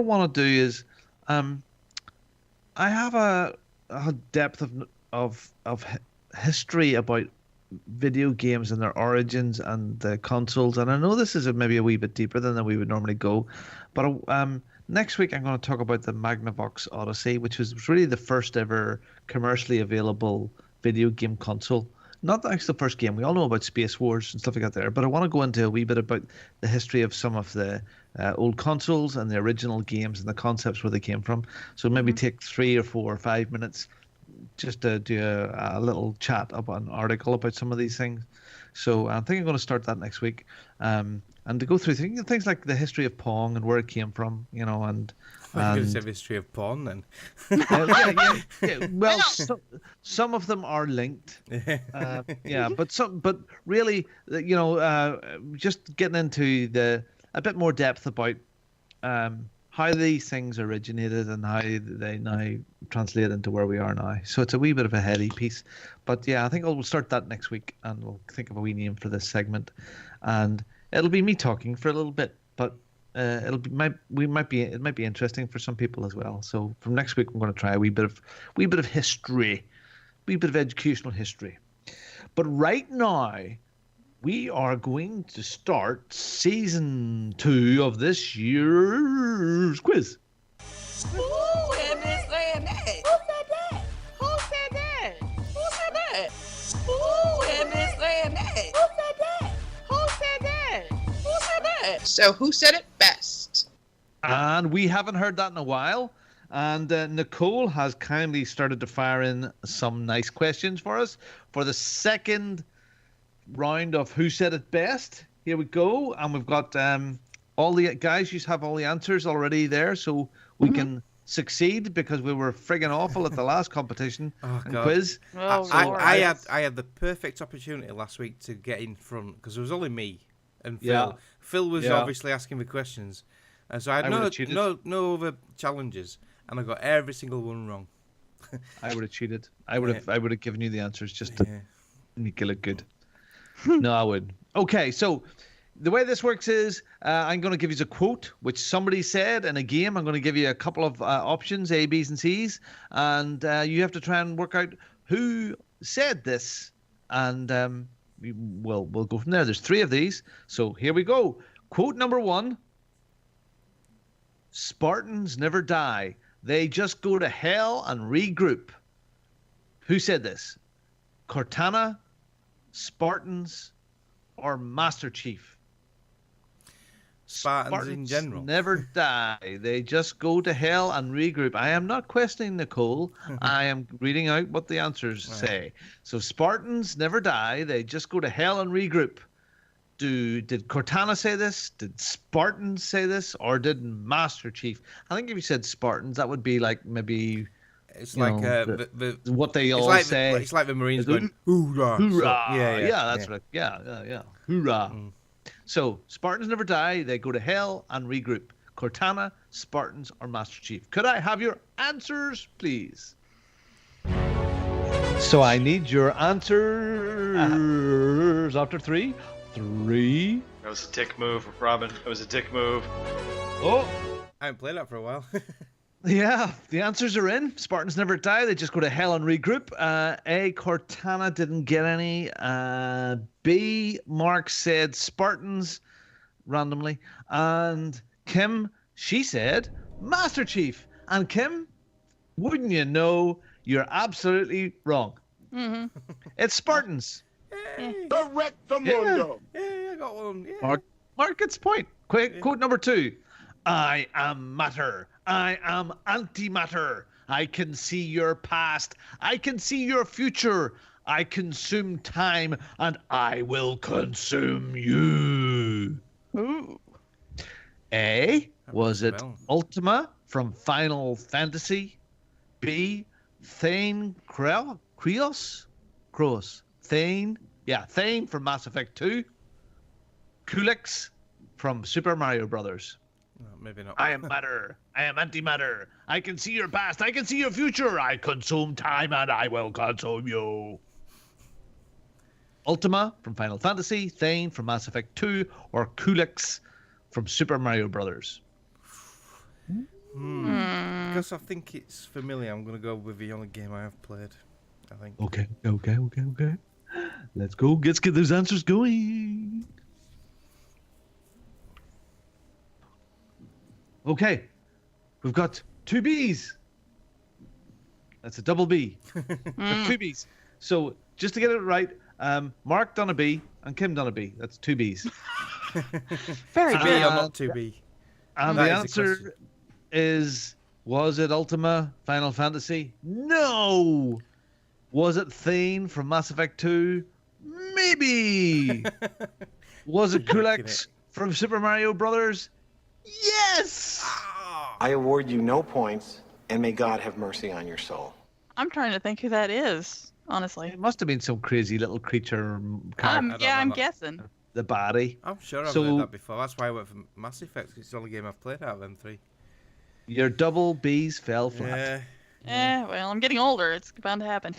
want to do is, I have a depth of history about video games and their origins and the consoles, and I know this is maybe a wee bit deeper than we would normally go, but next week I'm going to talk about the Magnavox Odyssey, which was really the first ever commercially available video game console. Not actually the first game. We all know about Space Wars and stuff like that there, but I want to go into a wee bit about the history of some of the old consoles and the original games and the concepts where they came from. So maybe take 3 or 4 or 5 minutes just to do a little chat about an article about some of these things. So I think I'm going to start that next week. And to go through things like the history of Pong and where it came from, and I'm going to say history of porn then. yeah. Well, some of them are linked. But really, just getting into a bit more depth about how these things originated and how they now translate into where we are now. So it's a wee bit of a heady piece, but yeah, I think we'll start that next week, and we'll think of a wee name for this segment, and it'll be me talking for a little bit, but it might be interesting for some people as well. So from next week, I'm going to try a wee bit of history, wee bit of educational history. But right now, we are going to start season 2 of this year's quiz. Who is this saying that? Who said that? Who said that? Who said that? Who is this saying that? Who said that? Who said that? Who said that? So who said it best? And we haven't heard that in a while. And Nicole has kindly started to fire in some nice questions for us for the second round of Who Said It Best. Here we go. And we've got all the guys, you have all the answers already there, so we can succeed, because we were friggin' awful at the last competition and quiz. I had the perfect opportunity last week to get in front, because it was only me and Phil. Yeah. Phil was obviously asking me questions, and so I had no other challenges, and I got every single one wrong. I would have cheated. I would have given you the answers just to make it look good. No, I wouldn't. Okay, so the way this works is I'm going to give you a quote which somebody said in a game. I'm going to give you a couple of options, A, B's, and C's, and you have to try and work out who said this, and we'll go from there. There's 3 of these, so here we go. Quote number 1: Spartans never die. They just go to hell and regroup. Who said this? Cortana, Spartans, or Master Chief? Spartans in general never die. They just go to hell and regroup. I am not questioning Nicole. I am reading out what the answers say. So Spartans never die. They just go to hell and regroup. Did Cortana say this? Did Spartans say this? Or did Master Chief? I think if you said Spartans, that would be like maybe... It's like what they all say. It's like the Marines going, hoorah. Hoorah. So, that's right. Yeah. Hoorah. So, Spartans never die. They go to hell and regroup. Cortana, Spartans, or Master Chief. Could I have your answers, please? So, I need your answers after 3. 3. That was a dick move, Robin. That was a dick move. Oh. I haven't played that for a while. Yeah, the answers are in. Spartans never die. They just go to hell and regroup. A, Cortana didn't get any. B, Mark said Spartans randomly. And Kim, she said Master Chief. And Kim, wouldn't you know, you're absolutely wrong. Mm-hmm. It's Spartans. Correct the mundo. Yeah, I got one. Yeah. Mark gets point. Quote number 2. I am matter. I am antimatter. I can see your past. I can see your future. I consume time, and I will consume you. Ooh. A, was it Ultima from Final Fantasy? B, Thane Krios? Kroos. Thane. Yeah, Thane from Mass Effect 2. Kulix from Super Mario Brothers. No, maybe not. I am matter. I am antimatter. I can see your past. I can see your future. I consume time and I will consume you. Ultima from Final Fantasy, Thane from Mass Effect 2, or Kulix from Super Mario Brothers. Because I think it's familiar, I'm going to go with the only game I have played, I think. Okay. Let's go. Let's get those answers going. Okay. We've got 2 Bs. That's a double B. Got 2 Bs. So, just to get it right, Mark done a B and Kim done a B. That's 2 Bs. Very good. good. B or not 2B? And the answer is, was it Ultima Final Fantasy? No! Was it Thane from Mass Effect 2? Maybe! Was it Kulix from Super Mario Brothers? Yes! I award you no points, and may God have mercy on your soul. I'm trying to think who that is, honestly. It must have been some crazy little creature. I'm guessing. The baddie. I'm sure I've heard that before. That's why I went for Mass Effect. It's the only game I've played out of them 3. Your double Bs fell flat. Well, I'm getting older. It's bound to happen.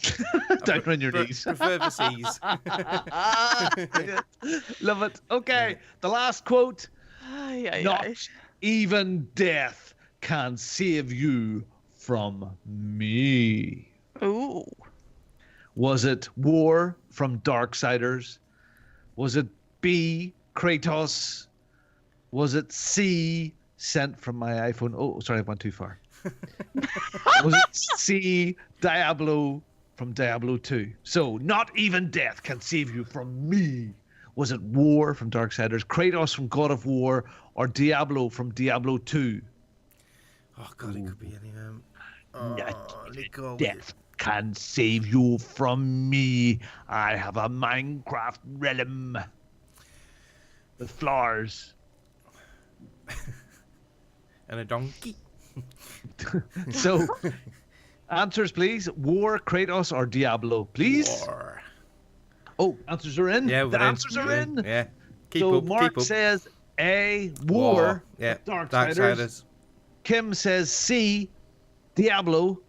Down on your knees. Prefer the Cs. Love it. Okay, the last quote. Not even death can save you from me. Ooh. Was it War from Darksiders? Was it B, Kratos? Was it C, Sent from my iPhone? Oh, sorry, I went too far. Was it C, Diablo from Diablo 2? So, not even death can save you from me. Was it War from Darksiders, Kratos from God of War, or Diablo from Diablo 2? Oh, God, it could be any of them. Not death can save you from me. I have a Minecraft realm with flowers. And a donkey. So, answers, please. War, Kratos, or Diablo, please. War. Oh, answers are in. Yeah, the answers are in. Yeah. Mark says A, War. Yeah. Darksiders. Kim says C, Diablo,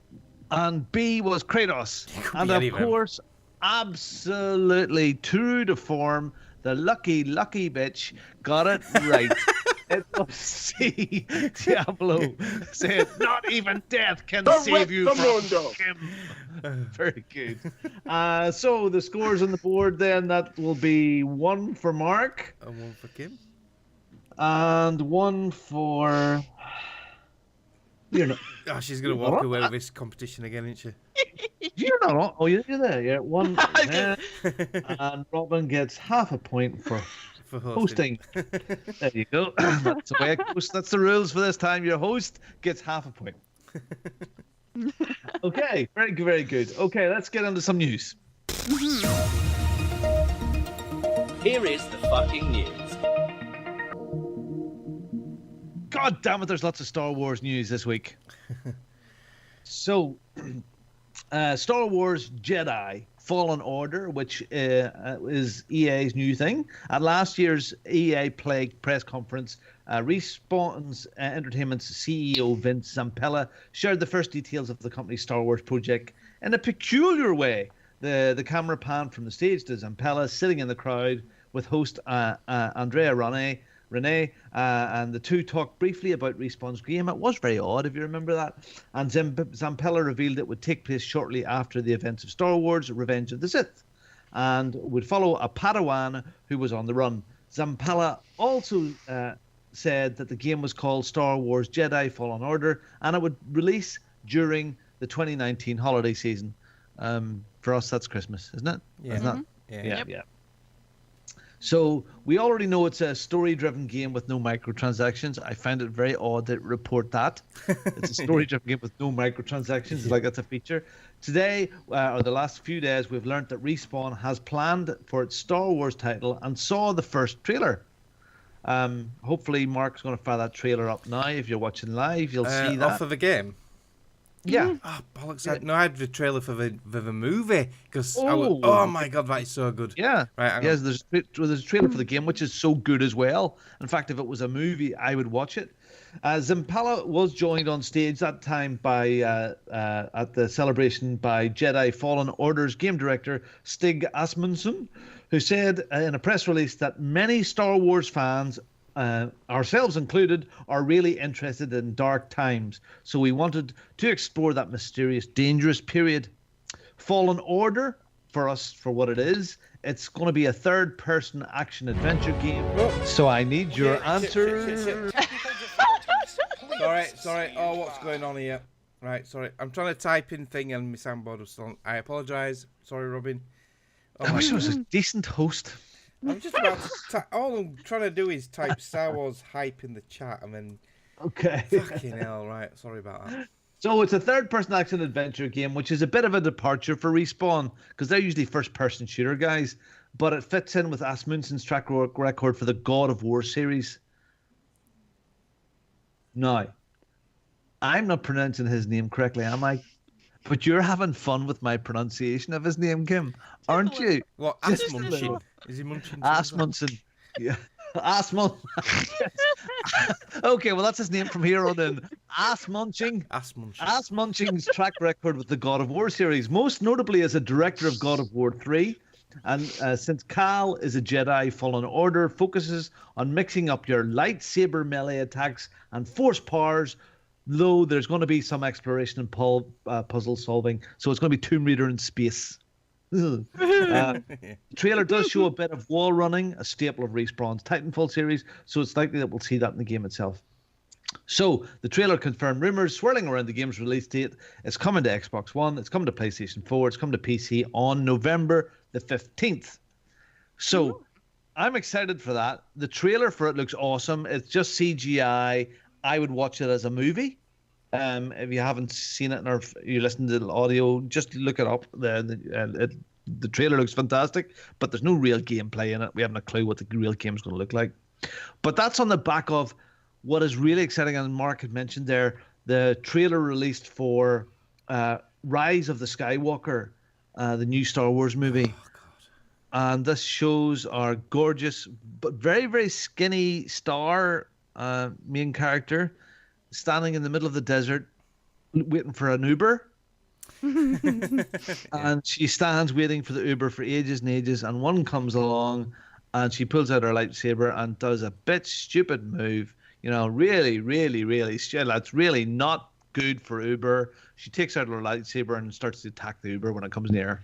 and B was Kratos. And of course, absolutely true to form, the lucky bitch got it right. It was C, Diablo. Said, not even death can save you from Kim. Very good. So the scores on the board then, that will be 1 for Mark. And 1 for Kim. And 1 for... You're not... Oh, she's going to walk away with this competition again, isn't she? You're not on. Oh, you're there. Yeah, 1 there. And Robin gets half a point for hosting. There you go. That's the way it goes. That's the rules for this time. Your host gets half a point. Okay, very good. Okay, let's get into some news. Here is the fucking news. God damn it, there's lots of Star Wars news this week. So, Star Wars Jedi Fallen Order, which is EA's new thing. At last year's EA Play press conference, Respawn's Entertainment's CEO Vince Zampella shared the first details of the company's Star Wars project in a peculiar way. The camera panned from the stage to Zampella sitting in the crowd with host Andrea Renee, and the two talked briefly about Respawn's game. It was very odd, if you remember that. And Zampella revealed it would take place shortly after the events of Star Wars Revenge of the Sith, and would follow a Padawan who was on the run. Zampella also said that the game was called Star Wars Jedi Fallen Order, and it would release during the 2019 holiday season. For us, that's Christmas, isn't it? Yeah. Isn't that? Yeah. So we already know it's a story-driven game with no microtransactions. I find it very odd that report that. It's a story-driven game with no microtransactions. Like that's a feature. Today, or the last few days, we've learned that Respawn has planned for its Star Wars title and saw the first trailer. Hopefully, Mark's going to fire that trailer up now. If you're watching live, you'll see that. Off of the game? Yeah. Oh, bollocks. I had the trailer for the movie because oh my god, that is so good. Yeah. Right. Yes, there's a trailer for the game, which is so good as well. In fact, if it was a movie, I would watch it. Zimpala was joined on stage that time by at the celebration by Jedi Fallen Order's game director Stig Asmussen, who said in a press release that many Star Wars fans, ourselves included, are really interested in dark times. So we wanted to explore that mysterious, dangerous period. Fallen Order, for us, for what it is, it's going to be a third-person action-adventure game. So I need your answer. Sorry. Oh, what's going on here? Right, sorry. I'm trying to type in thing and my soundboard was still on. I apologise. Sorry, Robin. I wish I was a decent host. I'm just about to all I'm trying to do is type Star Wars hype in the chat and then... Okay. Fucking hell, right. Sorry about that. So it's a third-person action-adventure game, which is a bit of a departure for Respawn, because they're usually first-person shooter guys, but it fits in with Asmunsen's track record for the God of War series. Now, I'm not pronouncing his name correctly, am I? But you're having fun with my pronunciation of his name, Kim, aren't you? What, Asmunsen? Is he munching? Asmunsen. Yeah. Asmunsen. Okay, well, that's his name from here on in. Asmunsen's track record with the God of War series, most notably as a director of God of War 3. And since Cal is a Jedi, Fallen Order focuses on mixing up your lightsaber melee attacks and force powers, though there's going to be some exploration and puzzle solving. So it's going to be Tomb Raider in space. The trailer does show a bit of wall running, a staple of Respawn's Titanfall series, so it's likely that we'll see that in the game itself. So the trailer confirmed rumors swirling around the game's release date. It's coming to Xbox One, it's coming to PlayStation 4, it's coming to PC on November the 15th. So I'm excited for that. The trailer for it looks awesome. It's just CGI. I would watch it as a movie. If you haven't seen it or if you listen to the audio, just look it up. The trailer looks fantastic, but there's no real gameplay in it. We haven't a clue what the real game is going to look like. But that's on the back of what is really exciting, and Mark had mentioned there, the trailer released for Rise of the Skywalker, the new Star Wars movie. Oh, God. And this shows our gorgeous but very, very skinny star main character standing in the middle of the desert waiting for an Uber. And she stands waiting for the Uber for ages and ages, and one comes along and she pulls out her lightsaber and does a bit stupid move, you know, really that's really not good for Uber. She takes out her lightsaber and starts to attack the Uber when it comes near.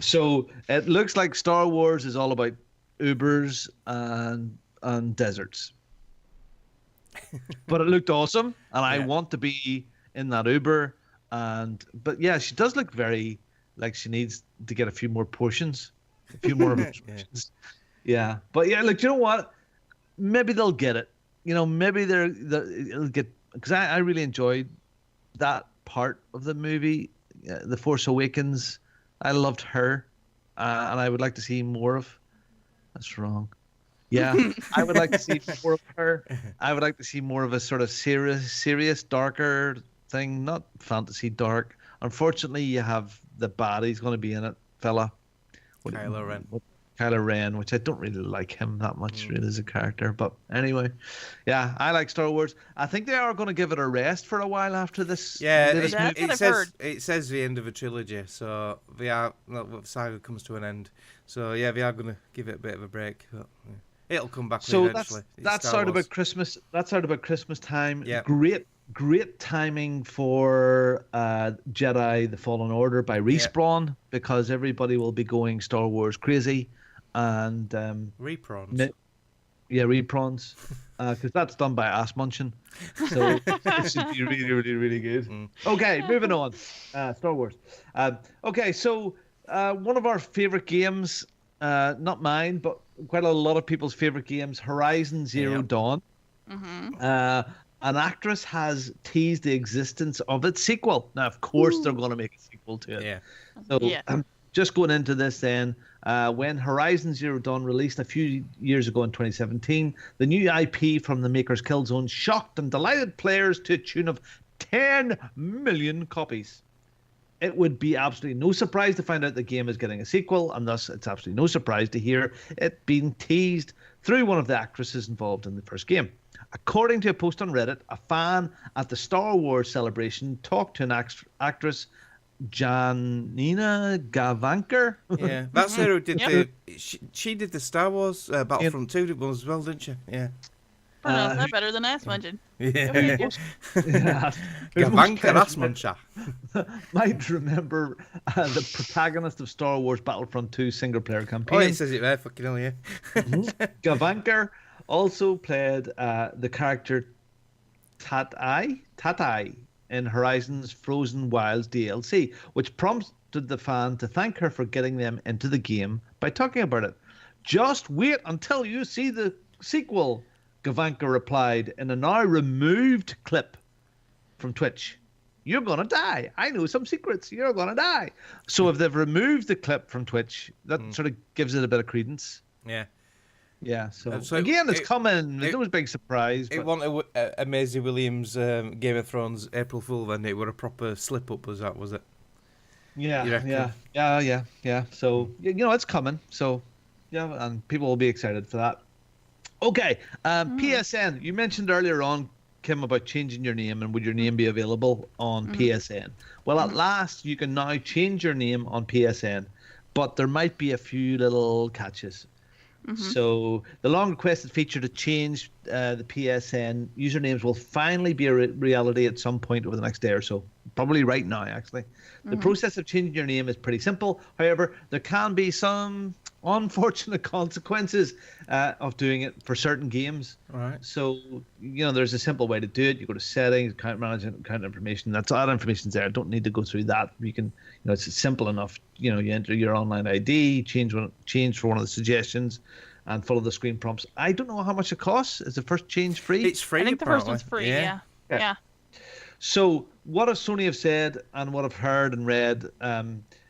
So it looks like Star Wars is all about Ubers and deserts. But it looked awesome, and I want to be in that Uber. But yeah, she does look very like she needs to get a few more portions, a few more portions. Yeah, but yeah, look, you know what? Maybe they'll get it. You know, maybe it'll get, because I really enjoyed that part of the movie, The Force Awakens. I loved her, and I would like to see more of. That's wrong. Yeah, I would like to see more of her. I would like to see more of a sort of serious, darker thing, not fantasy dark. Unfortunately, you have the baddie's going to be in it, fella. Kylo Ren, which I don't really like him that much really as a character. But anyway, yeah, I like Star Wars. I think they are going to give it a rest for a while after this. Yeah, it says the end of a trilogy, so the saga comes to an end. So yeah, they are going to give it a bit of a break. But, yeah. It'll come back eventually. That's out about Christmas. That's out about Christmas time. Yeah. Great timing for Jedi: The Fallen Order by Respawn, because everybody will be going Star Wars crazy, and reprons. Reprons, because that's done by Asmunsen. So it should be really good. Okay, moving on. Star Wars. Okay, so one of our favorite games, not mine, but quite a lot of people's favorite games, Horizon Zero Dawn. An actress has teased the existence of its sequel. Now, of course, they're going to make a sequel to it. Yeah. So, just going into this then, when Horizon Zero Dawn released a few years ago in 2017, the new IP from the makers Killzone shocked and delighted players to a tune of 10 million copies. It would be absolutely no surprise to find out the game is getting a sequel, and thus it's absolutely no surprise to hear it being teased through one of the actresses involved in the first game. According to a post on Reddit, a fan at the Star Wars celebration talked to an actress, Janina Gavankar. Yeah, that's her who did she did the Star Wars Battlefront 2 one as well, didn't she? Yeah. Pronounced that better than Ass Munching. Yeah. Gavankar Asmuncha. Might remember the protagonist of Star Wars Battlefront 2 single-player campaign. Oh, it says it there, fucking hell, yeah. Gavankar also played the character Tatai in Horizon's Frozen Wilds DLC, which prompted the fan to thank her for getting them into the game by talking about it. Just wait until you see the sequel, Gavankar replied in a now removed clip from Twitch. You're gonna die. I know some secrets. You're gonna die. So if they've removed the clip from Twitch, that sort of gives it a bit of credence. Yeah. Yeah, so again, it's coming. There's no big surprise. It wasn't a Maisie Williams Game of Thrones April Fool, then it were a proper slip up, was it? Yeah. So it's coming. So yeah, and people will be excited for that. Okay, PSN. You mentioned earlier on, Kim, about changing your name and would your name be available on PSN? Well, at last you can now change your name on PSN, but there might be a few little catches. So the long requested feature to change the PSN usernames will finally be a reality at some point over the next day or so. Probably right now, actually. The process of changing your name is pretty simple. However, there can be some unfortunate consequences of doing it for certain games. Right. So, there's a simple way to do it. You go to settings, account management, account information. That's all that information's there. I don't need to go through that. You can, it's simple enough. You enter your online ID, change for one of the suggestions, and follow the screen prompts. I don't know how much it costs. Is the first change free? It's free. I think the first one's free. Yeah. So what Sony have said and what I've heard and read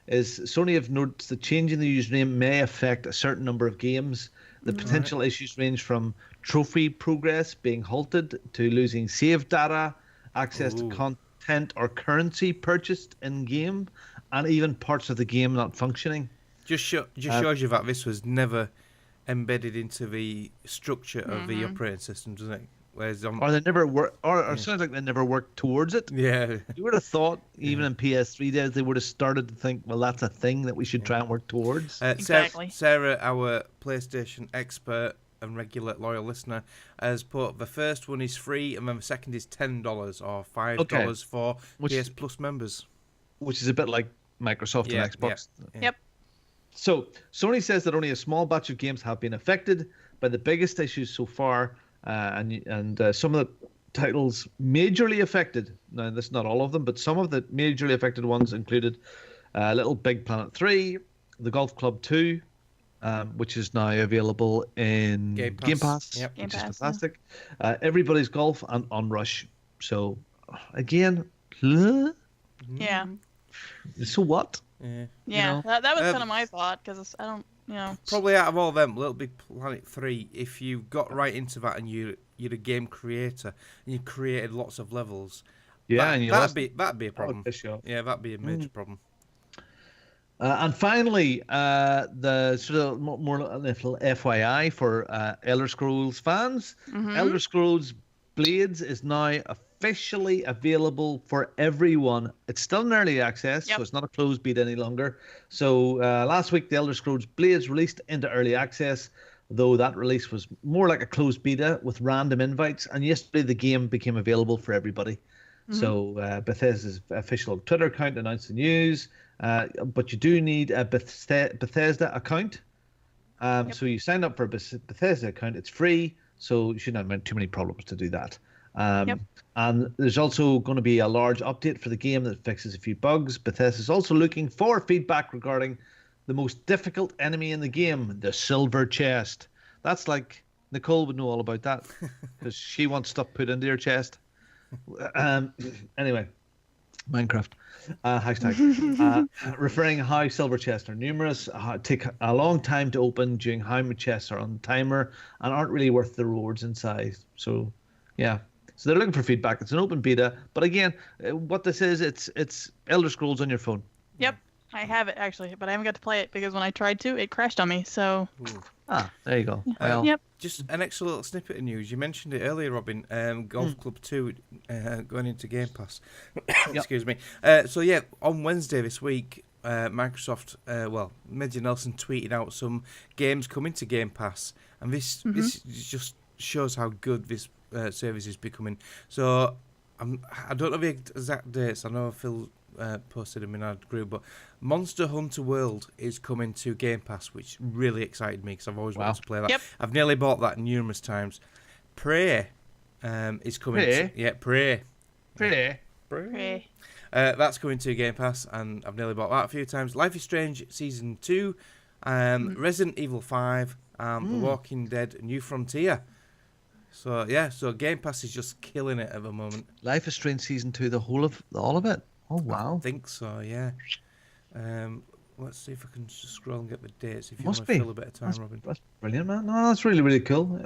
is Sony have noticed that changing the username may affect a certain number of games. The potential issues range from trophy progress being halted to losing save data, access to content or currency purchased in game, and even parts of the game not functioning. Just shows you that this was never embedded into the structure of the operating system, doesn't it? Whereas or they never work, or it sounds like they never worked towards it. Yeah. You would have thought, even in PS3 days, they would have started to think, well, that's a thing that we should try and work towards. Exactly. Sarah, our PlayStation expert and regular loyal listener, has put the first one is free, and then the second is $10 or $5 for PS Plus members. Which is a bit like Microsoft and Xbox. Yep. So Sony says that only a small batch of games have been affected by the biggest issues so far. And some of the titles majorly affected. Now, this is not all of them, but some of the majorly affected ones included Little Big Planet 3, The Golf Club 2, which is now available in Game Pass, which is fantastic. Everybody's Golf and Onrush. So, again, yeah. So what? Yeah, that was kind of my thought, because I don't. Probably out of all of them, Little Big Planet 3, if you got right into that and you're a game creator and you created lots of levels, that'd be a problem. Yeah, that'd be a major problem. And finally, the sort of more little FYI for Elder Scrolls fans, Elder Scrolls Blades is now officially available for everyone. It's still in early access, so it's not a closed beta any longer. So last week, the Elder Scrolls Blades released into early access, though that release was more like a closed beta with random invites. And yesterday, the game became available for everybody. So Bethesda's official Twitter account announced the news, but you do need a Bethesda account. So you sign up for a Bethesda account. It's free, so you shouldn't have too many problems to do that. And there's also going to be a large update for the game that fixes a few bugs. Bethesda's also looking for feedback regarding the most difficult enemy in the game, the silver chest. That's like Nicole would know all about that because she wants stuff put into her chest. Anyway, Minecraft hashtag referring how silver chests are numerous, take a long time to open, during how many chests are on the timer and aren't really worth the rewards inside. So yeah. So they're looking for feedback. It's an open beta, but again, what this is, it's Elder Scrolls on your phone. Yep, I have it actually, but I haven't got to play it because when I tried to, it crashed on me. So. There you go. Well, yep. Just an extra little snippet of news. You mentioned it earlier, Robin. Golf Club 2 going into Game Pass. Excuse me. So yeah, on Wednesday this week, Microsoft, Major Nelson tweeted out some games coming to Game Pass, and this just shows how good this service is becoming. So I don't know the exact dates. I know Phil posted them in our group, but Monster Hunter World is coming to Game Pass, which really excited me because I've always wanted to play that. Yep. I've nearly bought that numerous times. Prey is coming. Prey. That's coming to Game Pass, and I've nearly bought that a few times. Life is Strange Season 2, Resident Evil 5, The Walking Dead New Frontier. So Game Pass is just killing it at the moment. Life is Strange Season 2, all of it. Oh wow. I think so, yeah. Let's see if I can just scroll and get the dates if you Must want to be. fill a bit of time, Robin. That's brilliant, man. No, that's really, really cool.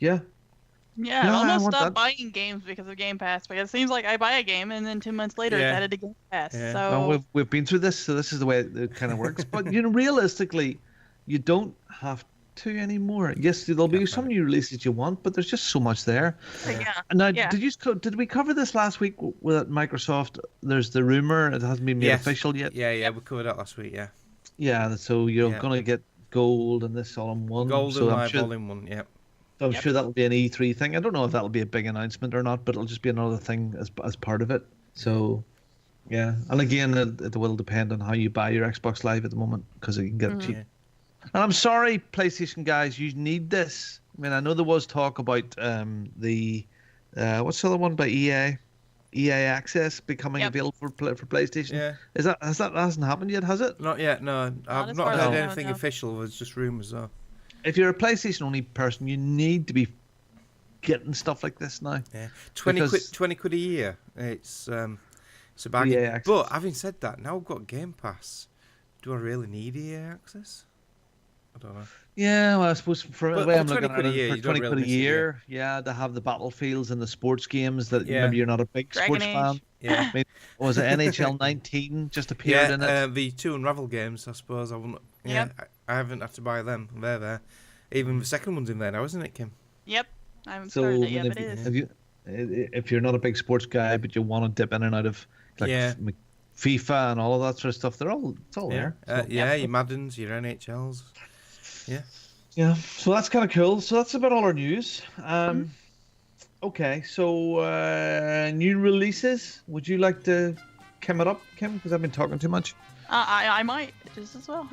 Yeah. Yeah, I almost stopped buying games because of Game Pass, because it seems like I buy a game and then 2 months later it's added to Game Pass. Yeah. So Well, we've been through this, so this is the way it kind of works. But realistically, you don't have to anymore. Yes, there'll be some new releases you want, but there's just so much there. Now, did we cover this last week with Microsoft? There's the rumor; it hasn't been made official yet. Yeah, we covered that last week. Yeah. Yeah, so you're gonna get gold and this all in one. Gold so and live all in one. Yeah. I'm sure that'll be an E3 thing. I don't know if that'll be a big announcement or not, but it'll just be another thing as part of it. So, yeah. And again, it will depend on how you buy your Xbox Live at the moment, because you can get it cheap. Yeah. And I'm sorry, PlayStation guys, you need this. I mean, I know there was talk about the what's the other one by EA Access becoming available for PlayStation. Yeah. That hasn't happened yet, has it? Not yet. No, I've not heard anything official. It's just rumors, though. If you're a PlayStation only person, you need to be getting stuff like this now. Yeah, 20 quid a year. It's a bargain. But having said that, now I've got Game Pass. Do I really need EA Access? I don't know. Yeah, well, I suppose for the way I'm looking at it, for 20 quid a year, to have the battlefields and the sports games that maybe you're not a big sports fan. Yeah. I mean, was it NHL 19 just appeared in it? The 2 Unravel games, I suppose. I wouldn't. Yeah, I haven't had to buy them. They're there. Even the second one's in there now, isn't it, Kim? Yep, I haven't started it yet, but it is. If you're not a big sports guy, but you want to dip in and out of FIFA and all of that sort of stuff, it's all there. So, your Maddens, your NHLs. Yeah. Yeah, so that's kind of cool. So that's about all our news. Okay, so new releases. Would you like to come it up, Kim? Because I've been talking too much. I might just as well.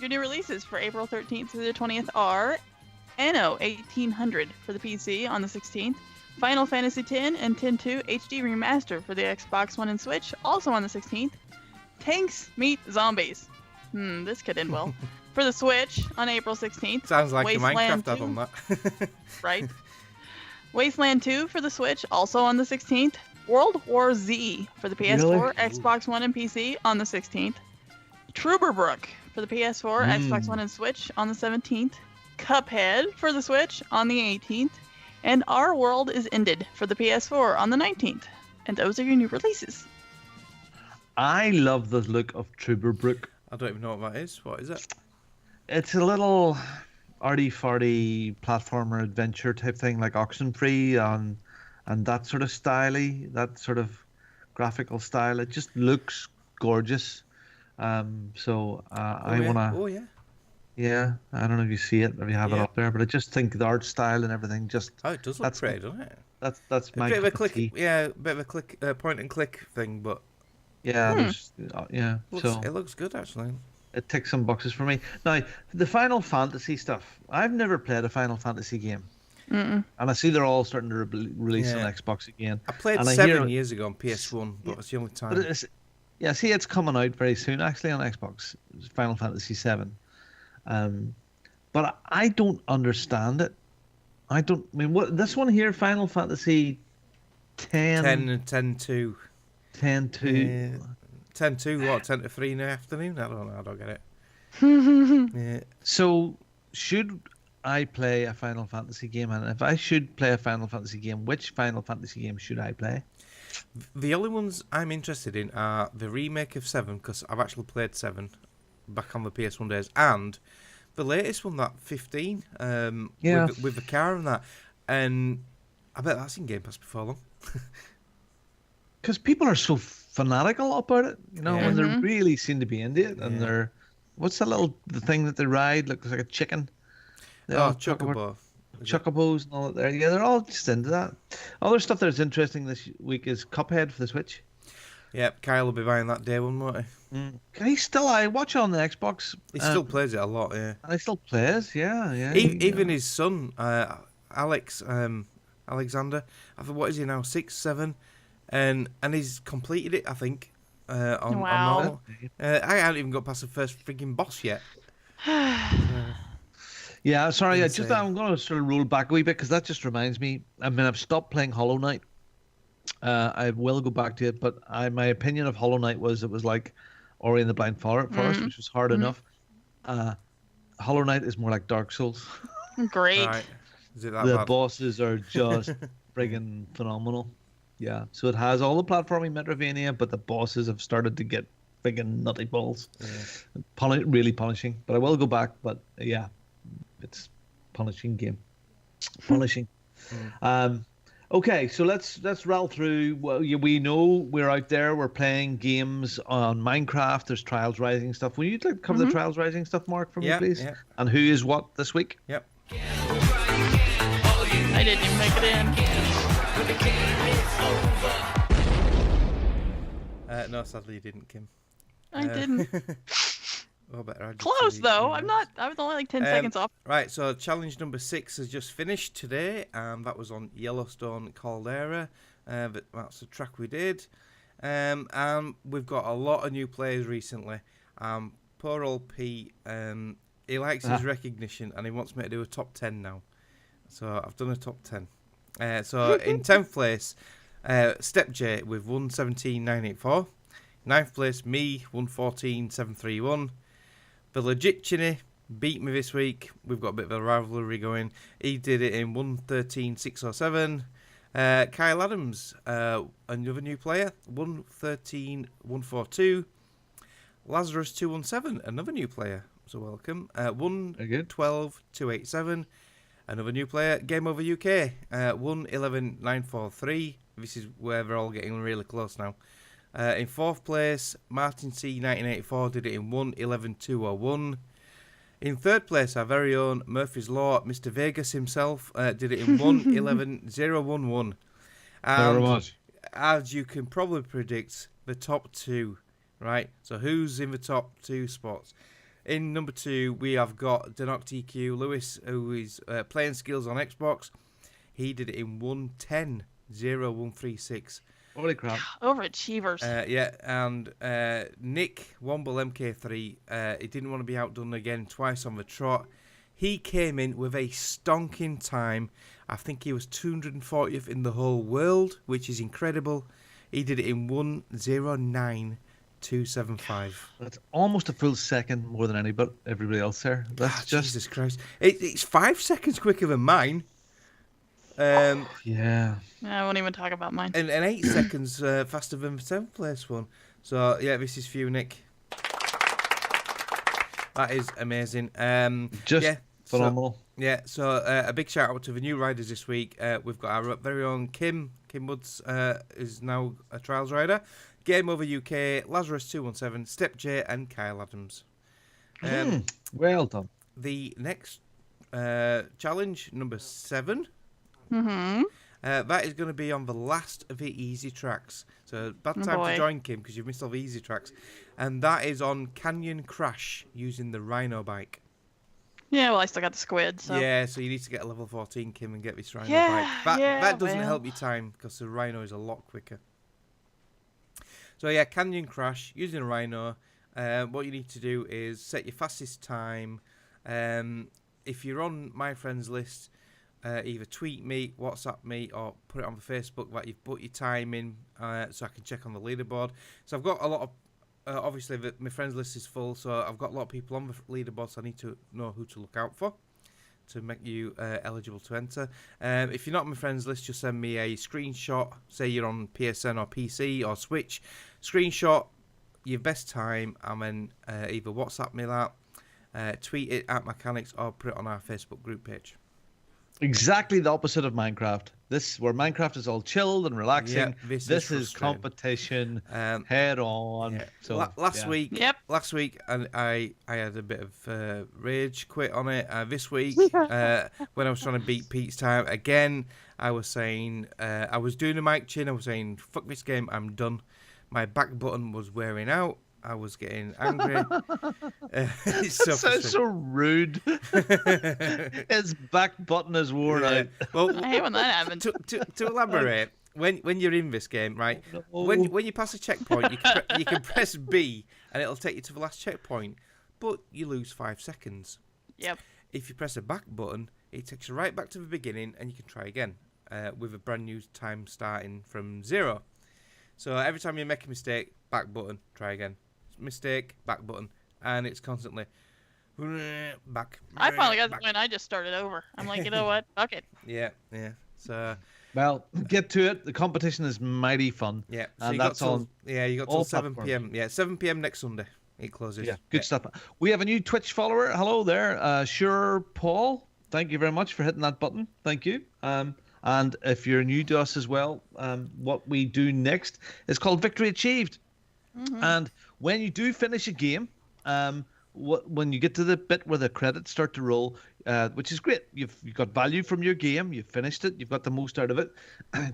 Your new releases for April 13th through the 20th are Anno 1800 for the PC on the 16th, Final Fantasy X and X 2 HD Remaster for the Xbox One and Switch, also on the 16th, Tanks Meet Zombies. This could end well. For the Switch on April 16th. Sounds like Wasteland a Minecraft add on that. Right. Wasteland 2 for the Switch, also on the 16th. World War Z for the PS4, Xbox One, and PC on the 16th. Trooberbrook for the PS4, Xbox One, and Switch on the 17th. Cuphead for the Switch on the 18th. And Our World is Ended for the PS4 on the 19th. And those are your new releases. I love the look of Trooberbrook. I don't even know what that is. What is it? It's a little arty-farty platformer adventure type thing, like Oxenfree and that sort of style-y, that sort of graphical style. It just looks gorgeous. I want to... Oh, yeah. Yeah, I don't know if you see it, if you have it up there, but I just think the art style and everything just... Oh, it does look pretty, doesn't it? That's my bit of a click, tea. yeah, a bit of a click, point and click thing, but... Yeah, It looks good, actually. It ticks some boxes for me. Now, the Final Fantasy stuff. I've never played a Final Fantasy game. And I see they're all starting to release on Xbox again. I played 7 years ago on PS1, but it's the only time. But it's coming out very soon, actually, on Xbox. Final Fantasy 7. But I don't understand it. This one here, Final Fantasy 10 and 10-2. 10-2. 10-2, what? 10-3 in the afternoon? I don't know. I don't get it. So, should I play a Final Fantasy game? And if I should play a Final Fantasy game, which Final Fantasy game should I play? The only ones I'm interested in are the remake of 7, because I've actually played 7 back on the PS1 days, and the latest one, that 15, with the car and that. And I bet that's in Game Pass before long. Because people are so fanatical about it, and they really seem to be into it. And they're, what's the thing that they ride? Looks like a chicken. Chocobo. Chocobos and all that there. Yeah, they're all just into that. Other stuff that's interesting this week is Cuphead for the Switch. Yep, Kyle will be buying that day one, won't he? Can he still? I watch it on the Xbox. He still plays it a lot, yeah. And he still plays, yeah. Even his son, Alexander, I thought, what is he now, 6, 7? And he's completed it, I think, on normal. I haven't even got past the first freaking boss yet. Yeah, sorry. I'm going to sort of roll back a wee bit because that just reminds me. I mean, I've stopped playing Hollow Knight. I will go back to it, but my opinion of Hollow Knight was it was like Ori and the Blind Forest, which was hard enough. Hollow Knight is more like Dark Souls. Great. Right. Is it that The bad? bosses are just friggin' phenomenal. Yeah, so it has all the platforming Metroidvania, but the bosses have started to get friggin' nutty balls. Yeah. Really punishing. But I will go back. But yeah, it's punishing game. Punishing. Okay, so let's rattle through. Well, we know we're out there. We're playing games on Minecraft. There's Trials Rising stuff. Will you cover the Trials Rising stuff, Mark, for me, please? Yeah. And who is what this week? Yep. I didn't even make it in. No, sadly you didn't, Kim. I didn't. Better Close though. I was only like 10 seconds off. Right, so challenge number 6 has just finished today, and that was on Yellowstone Caldera. That's the track we did, and we've got a lot of new players recently. Poor old Pete, he likes his recognition, and he wants me to do a top 10 now. So I've done a top 10. So in 10th place, Step J with 117,984. 9th place, me 114,731. The Legit Chinny beat me this week. We've got a bit of a rivalry going. He did it in 113,607. Kyle Adams, another new player, 113,142. Lazarus 217, another new player. So welcome. 112,287. Another new player. Game Over UK, 111,943. This is where they're all getting really close now. In 4th place, Martin C 1984 did it in 111,201. In 3rd place, our very own Murphy's Law, Mr. Vegas himself, did it in 111,011. Very much. As you can probably predict, the top 2, right? So who's in the top 2 spots? In number 2, we have got Denoc TQ Lewis, who is playing skills on Xbox. He did it in 110,036. Holy crap. Overachievers. And Nick Womble MK3, he didn't want to be outdone again twice on the trot. He came in with a stonking time. I think he was 240th in the whole world, which is incredible. He did it in 109,275. That's almost a full second more than everybody else there. That's just Jesus Christ. It's 5 seconds quicker than mine. Yeah. I won't even talk about mine. And 8 seconds faster than the 7th place one. So, yeah, this is for you, Nick. That is amazing. Phenomenal. So a big shout out to the new riders this week. We've got our very own Kim Woods is now a Trials rider. Game Over UK, Lazarus 217, Step J, and Kyle Adams. Well done. The next challenge, number 7. That is going to be on the last of the easy tracks. So bad time to join, Kim, because you've missed all the easy tracks. And that is on Canyon Crash using the Rhino bike. Yeah, well, I still got the squid, so... Yeah, so you need to get a level 14, Kim, and get this Rhino bike. That doesn't help your time, because the Rhino is a lot quicker. So yeah, Canyon Crash using a Rhino. What you need to do is set your fastest time. If you're on my friends list, either tweet me, WhatsApp me, or put it on the Facebook that you've put your time in, so I can check on the leaderboard. So I've got a lot of, obviously my friends list is full, so I've got a lot of people on the leaderboard, so I need to know who to look out for. to make you eligible to enter. If you're not on my friends list, just send me a screenshot. Say you're on PSN or PC or Switch. Screenshot your best time, and then either WhatsApp me that, tweet it at Mechanics, or put it on our Facebook group page. Exactly the opposite of Minecraft. Where Minecraft is all chilled and relaxing. Yeah, this is competition head on. Yeah. So last week, and I had a bit of rage quit on it. This week, when I was trying to beat Pete's time again, I was saying I was doing a mic chin. I was saying, "Fuck this game, I'm done." My back button was wearing out. I was getting angry. It's so rude. His back button is worn out. Well, I hate when that happens. To elaborate, when you're in this game, right? When you pass a checkpoint, you can press B and it'll take you to the last checkpoint, but you lose 5 seconds. Yep. If you press a back button, it takes you right back to the beginning, and you can try again with a brand new time starting from 0. So every time you make a mistake, back button, try again. Mistake, back button, and it's constantly back. I finally got the point. I just started over. I'm like, you know what? Fuck it. Yeah. So, well, get to it. The competition is mighty fun. Yeah, so and that's on. Yeah, you got till 7 p.m. Yeah, 7 p.m. next Sunday. It closes. Yeah, good stuff. We have a new Twitch follower. Hello there, Sure Paul. Thank you very much for hitting that button. Thank you. And if you're new to us as well, what we do next is called Victory Achieved. Mm-hmm. And when you do finish a game, when you get to the bit where the credits start to roll, which is great, you've got value from your game, you've finished it, you've got the most out of it.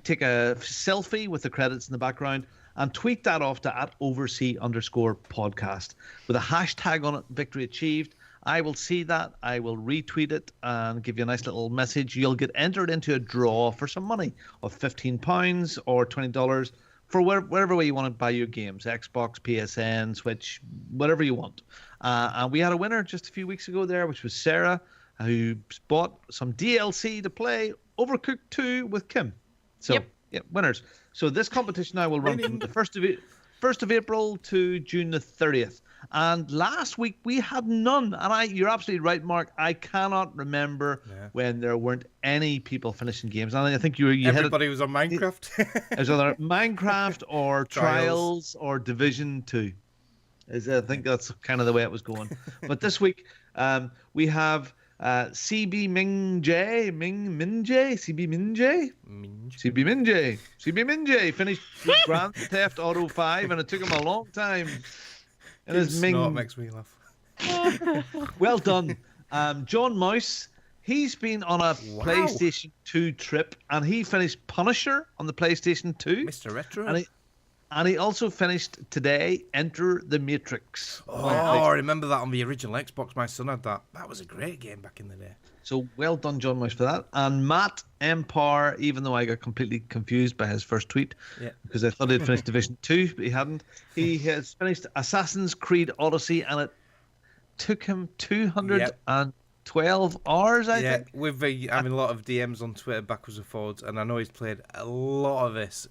Take a selfie with the credits in the background and tweet that off to @oversea_podcast with a hashtag on it, Victory Achieved. I will see that. I will retweet it and give you a nice little message. You'll get entered into a draw for some money of £15 or $20 for wherever way you want to buy your games, Xbox, PSN, Switch, whatever you want. And we had a winner just a few weeks ago there, which was Sarah, who bought some DLC to play Overcooked 2 with Kim. So, yeah, winners. So this competition now will run from the 1st of April to June the 30th. And last week we had none. And you're absolutely right, Mark. I cannot remember when there weren't any people finishing games. And I think everybody was on Minecraft. It was either Minecraft or Trials or Division 2. I think that's kind of the way it was going. But this week we have CB Minjay finished Grand Theft Auto 5, and it took him a long time. And his snort makes me laugh. Well done. John Mouse, he's been on a PlayStation 2 trip, and he finished Punisher on the PlayStation 2. Mr. Retro. And he also finished today Enter the Matrix. Oh, I remember that on the original Xbox. My son had that. That was a great game back in the day. So well done, John Mouse, for that. And Matt Empire, even though I got completely confused by his first tweet, because I thought he'd finished Division 2, but he hadn't. He has finished Assassin's Creed Odyssey, and it took him 212 hours, I think. Yeah, with having a lot of DMs on Twitter backwards and forwards, and I know he's played a lot of this.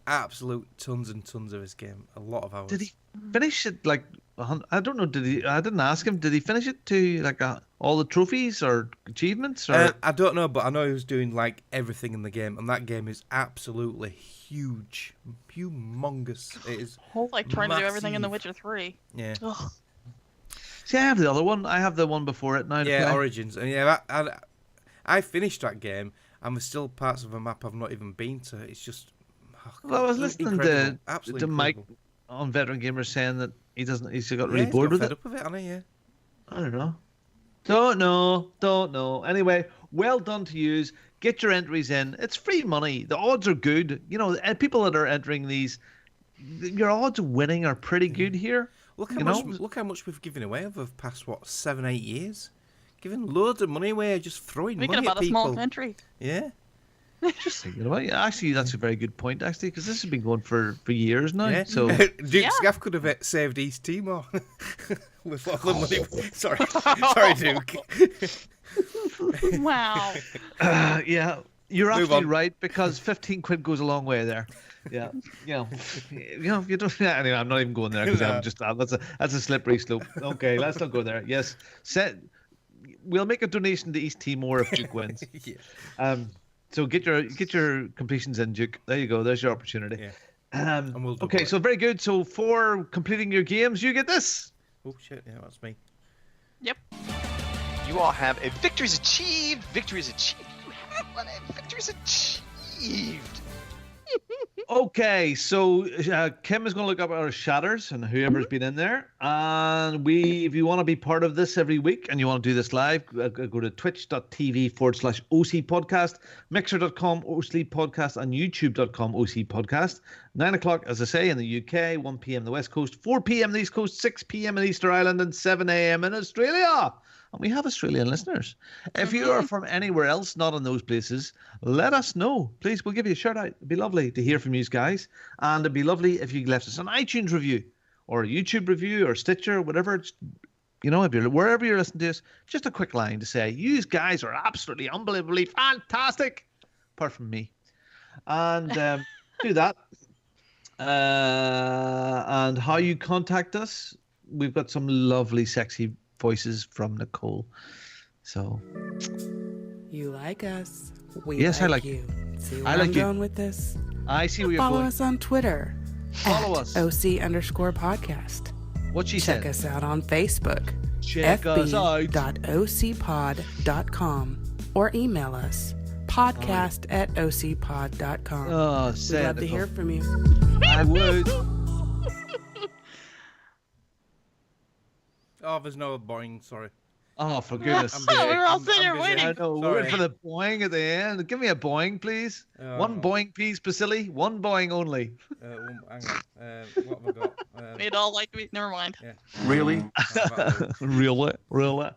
Absolute tons and tons of this game. A lot of hours. Did he finish it like... I don't know. I didn't ask him. Did he finish it to like all the trophies or achievements? Or? I don't know, but I know he was doing like everything in the game, and that game is absolutely huge, humongous. It is like trying to do everything in The Witcher 3. Yeah. Ugh. See, I have the other one. I have the one before it now. Yeah, Origins, and I finished that game, and there's still parts of a map I've not even been to. It's just. Well, I was listening to Mike on Veteran Gamer saying that he's got really bored with it. Up with it, hasn't he? Yeah. I don't know. Don't know. Anyway, well done to yous. Get your entries in. It's free money. The odds are good. You know, people that are entering these, your odds of winning are pretty good here. Look how much we've given away over the past 7-8 years. Giving loads of money away, just throwing money at people. About a small country. Yeah. Just thinking about it. Actually, that's a very good point, actually, because this has been going for years now. Yeah. So Duke Scaff could have saved East Timor with all the money. Sorry, Duke. Wow. Yeah, you're absolutely right, because 15 quid goes a long way there. Yeah, you don't. Anyway, I'm not even going there because I'm just that's a slippery slope. Okay, let's not go there. Yes, we'll make a donation to East Timor if Duke wins. Yeah. So get your completions in, Duke. There you go. There's your opportunity. Yeah. And we'll do okay, it. so very good. So for completing your games, you get this. Oh shit! Yeah, that's me. Yep. You all have a victory's achieved. Victory's achieved. You have one. A victory's achieved. Okay, so Kim is going to look up our shatters and whoever's been in there. And if you want to be part of this every week and you want to do this live, go to twitch.tv/OC podcast, mixer.com OC podcast, and youtube.com OC podcast. 9 o'clock, as I say, in the UK, 1 p.m. in the West Coast, 4 p.m. in the East Coast, 6 p.m. in Easter Island, and 7 a.m. in Australia. And we have Australian listeners. If you are from anywhere else, not in those places, let us know. Please, we'll give you a shout out. It'd be lovely to hear from you guys. And it'd be lovely if you left us an iTunes review or a YouTube review or Stitcher, whatever. You know, if you're wherever you're listening to us, just a quick line to say, you guys are absolutely unbelievably fantastic. Apart from me. And do that. And how you contact us, we've got some lovely, sexy voices from Nicole. So you like us. We yes, like I like you. See where I like I'm you. going with this? I see where you're Follow going. us on Twitter. Follow us. OC_podcast. What she Check said. us out on Facebook. Check us out. fb.ocpod.com or email us podcast@ocpod.com. Oh, We'd say love it, to hear Nicole. from you. I would. Oh, there's no boing. Sorry. Oh, for goodness sake. We were all sitting here busy. waiting. I know. Sorry. We're waiting for the boing at the end. Give me a boing, please. One boing, please, Basili. One boing only. Hang on. What have I got? We'd all like me. Never mind. Yeah. Really? Really?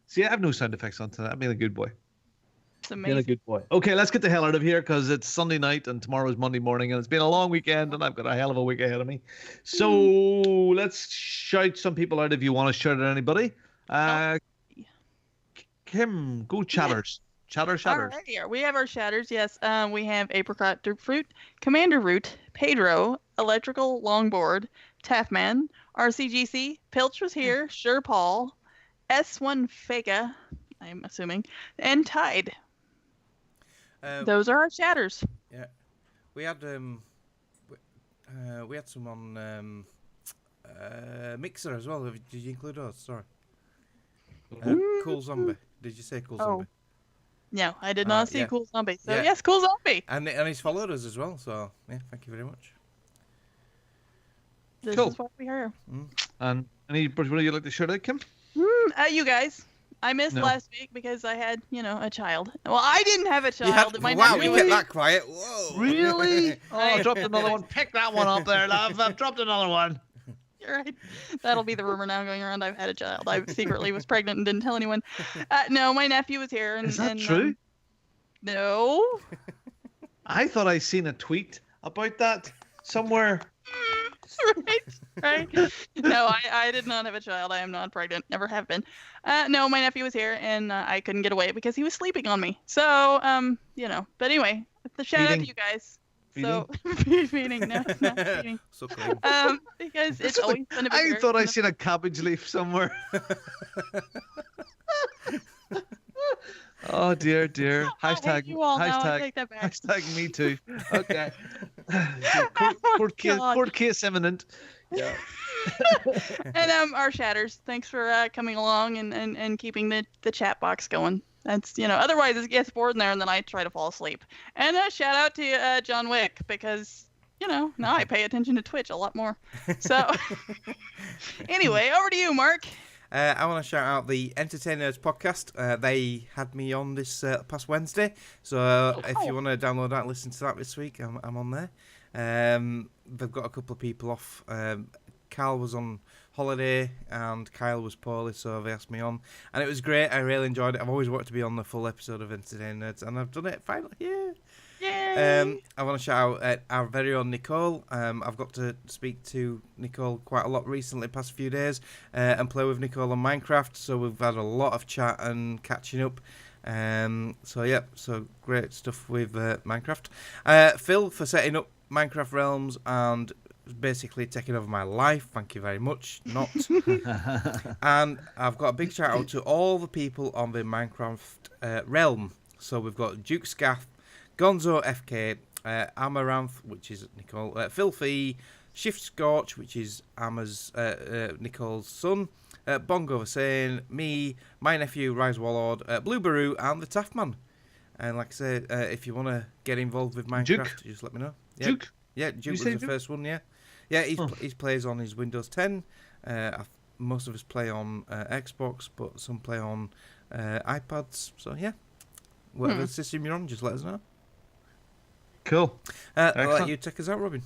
See, I have no sound effects on tonight. I'm being a good boy. It's Being amazing. a good boy. Okay, let's get the hell out of here because it's Sunday night and tomorrow's Monday morning and it's been a long weekend and I've got a hell of a week ahead of me. So let's shout some people out if you want to shout at anybody. Kim, go chatters. Shatters. All right, here. We have our shatters, yes. We have Apricot Fruit, Commander Root, Pedro, Electrical Longboard, Taffman, RCGC, Pilch was here, Sure Paul, S1 Feka, I'm assuming, and Tide. Those are our shatters. Yeah, we had some on Mixer as well. Did you include those? Sorry. Cool Zombie. Did you say Cool Zombie? No, I did not see yeah. Cool Zombie. So Yeah. yes, Cool Zombie. And he's followed us as well. So yeah, thank you very much. This Cool. is what we heard. And anybody would you like to shout out, Kim? You guys. I missed No. last week because I had, a child. Well, I didn't have a child. My Wow, nephew you kept was- that quiet. Whoa. Really? Oh, I dropped another one. Pick that one up there, love. I've dropped another one. You're right. That'll be the rumor now going around. I've had a child. I secretly was pregnant and didn't tell anyone. No, my nephew was here. And, Is that true? No. I thought I seen a tweet about that somewhere. right. No, I did not have a child. I am not pregnant. Never have been. No, my nephew was here, and I couldn't get away because he was sleeping on me. So, But anyway, the shout out to Feeding. you guys. Feeding? So feeding, no, not feeding. So clean. Because it's always been a big I thought I seen a cabbage leaf somewhere. Oh dear. Hashtag you all now. I take that back. hashtag me too. Okay. Court case imminent. Yeah. And our shatters. Thanks for coming along and keeping the chat box going. That's otherwise it gets bored in there and then I try to fall asleep. And a shout out to John Wick because now I pay attention to Twitch a lot more. So anyway, over to you, Mark. I want to shout out the Entertainers podcast. They had me on this past Wednesday, so if you want to download that and listen to that this week, I'm on there. They've got a couple of people off. Carl was on holiday and Kyle was poorly, so they asked me on, and it was great. I really enjoyed it. I've always wanted to be on the full episode of Entertainers, and I've done it finally. Yeah. Yay! I want to shout out our very own Nicole. I've got to speak to Nicole quite a lot recently, past few days, and play with Nicole on Minecraft. So we've had a lot of chat and catching up. So great stuff with Minecraft. Phil for setting up Minecraft Realms and basically taking over my life. Thank you very much. Not. And I've got a big shout out to all the people on the Minecraft realm. So we've got Duke Scaff, Gonzo FK, Amaranth, which is Nicole, Filthy, Shift Scorch, which is Amma's Nicole's son, Bongo Vasane, me, my nephew Rise Warlord, Blue Baroo, and the Taftman. And like I say, if you want to get involved with Minecraft, Duke? just let me know. Duke? Yeah, Duke was the first one, yeah. Yeah, he plays on his Windows 10. Most of us play on Xbox, but some play on iPads. So, yeah. Whatever system you're on, just let us know. Cool. I'll let you take us out, Robin.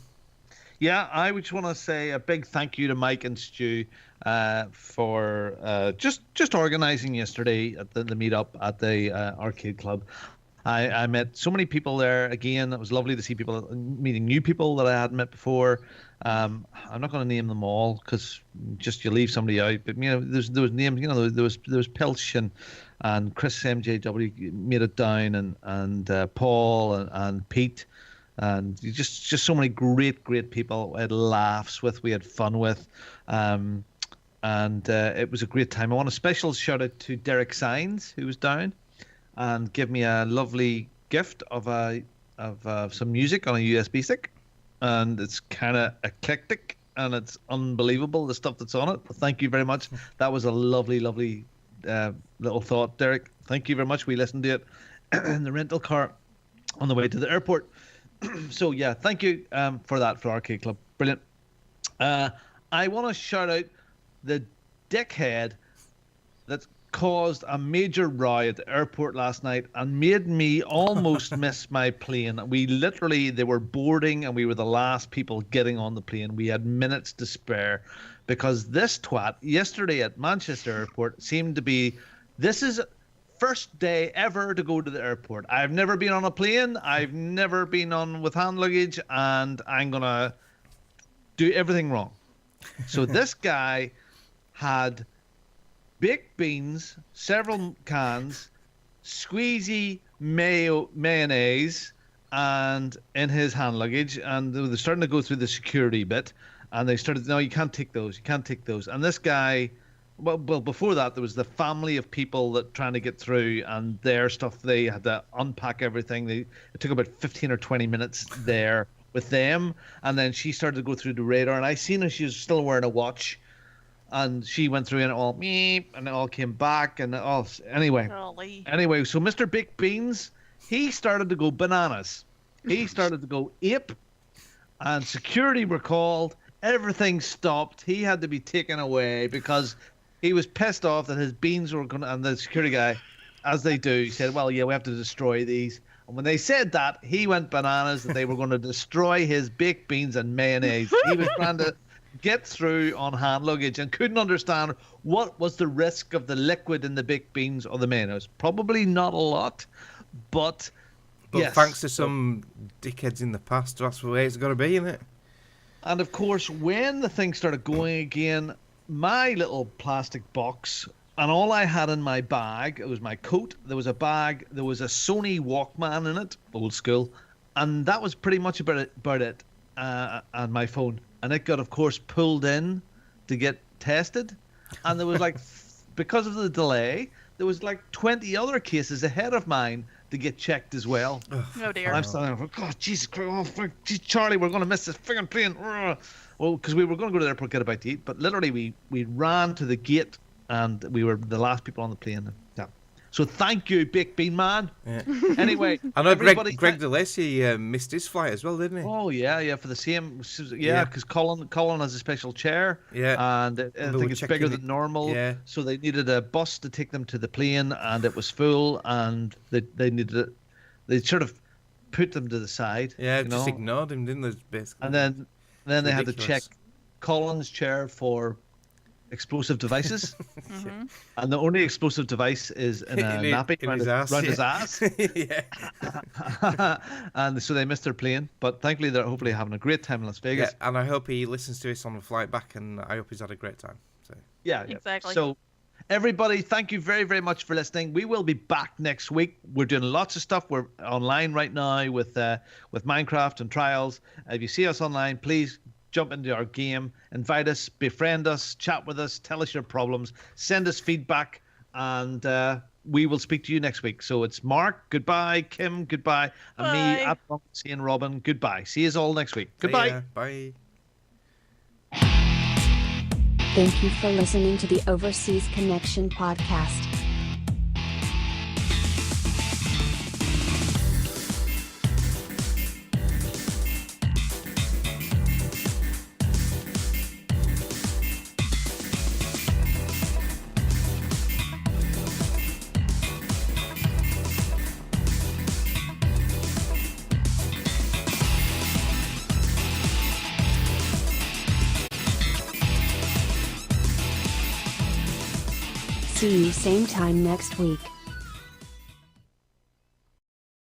Yeah, I just want to say a big thank you to Mike and Stu for just organising yesterday at the meetup at the arcade club. I met so many people there. Again, it was lovely to see people, meeting new people that I hadn't met before. I'm not going to name them all because just you leave somebody out. But there was names. There was Pilch and Chris MJW made it down, and Paul and Pete, and just so many great people. I had laughs with, we had fun with, and it was a great time. I want a special shout out to Derek Sines, who was down and give me a lovely gift of some music on a USB stick, and it's kind of eclectic and it's unbelievable, the stuff that's on it. Thank you very much. That was a lovely little thought, Derek. Thank you very much. We listened to it in the rental car on the way to the airport. So yeah, thank you for that, for Arcade Club. Brilliant. I want to shout out the dickhead that caused a major row at the airport last night and made me almost miss my plane. They were boarding and we were the last people getting on the plane. We had minutes to spare because this twat yesterday at Manchester Airport seemed to be, this is first day ever to go to the airport. I've never been on a plane. I've never been on with hand luggage, and I'm going to do everything wrong. So this guy had baked beans, several cans, squeezy mayonnaise, and in his hand luggage, and they were starting to go through the security bit, and they started, no, you can't take those. And this guy, well, before that, there was the family of people that trying to get through, and their stuff, they had to unpack everything. It took about 15 or 20 minutes there with them, and then she started to go through the radar, and I seen her, she was still wearing a watch, and she went through and it all meep, and it all came back, and anyway, so Mr. Baked Beans, he started to go bananas. He started to go ape, and security were called. Everything stopped. He had to be taken away because he was pissed off that his beans were going to, and the security guy, as they do, said, well, yeah, we have to destroy these. And when they said that, he went bananas that they were going to destroy his baked beans and mayonnaise. He was trying to get through on hand luggage and couldn't understand what was the risk of the liquid in the baked beans or the mayonnaise. Probably not a lot, but yes. Thanks to some dickheads in the past, that's the way it's got to be, isn't it? And of course, when the thing started going again, my little plastic box, and all I had in my bag, it was my coat, there was a bag, there was a Sony Walkman in it, old school, and that was pretty much about it, and my phone. And it got, of course, pulled in to get tested. And there was because of the delay, there was 20 other cases ahead of mine to get checked as well. Oh, dear. And I'm standing there, oh, Jesus Christ, Charlie, we're going to miss this friggin' plane. Well, because we were going to go to the airport, get a bite to eat. But literally, we ran to the gate, and we were the last people on the plane. Yeah. So thank you, Baked Bean Man. Yeah. Anyway, I know Greg DeLacy missed his flight as well, didn't he? Oh yeah, for the same. Yeah, because Colin has a special chair. Yeah, and I think it's bigger than normal. Yeah. So they needed a bus to take them to the plane, and it was full, and they needed it. They sort of put them to the side. Yeah, just ignored him, didn't they? Basically. And then they had to check Colin's chair for explosive devices, and the only explosive device is in a nappy around his ass. Yeah. And so they missed their plane, but thankfully they're hopefully having a great time in Las Vegas. Yeah, and I hope he listens to us on the flight back, and I hope he's had a great time. So yeah, exactly. So everybody, thank you very, very much for listening. We will be back next week. We're doing lots of stuff. We're online right now with Minecraft and Trials. If you see us online, please jump into our game, invite us, befriend us, chat with us, tell us your problems, send us feedback, and we will speak to you next week. So it's Mark, goodbye, Kim, goodbye, and me, at Bunksy and Robin, goodbye. See you all next week. Goodbye. Bye. Thank you for listening to the Overseas Connection podcast. See you same time next week.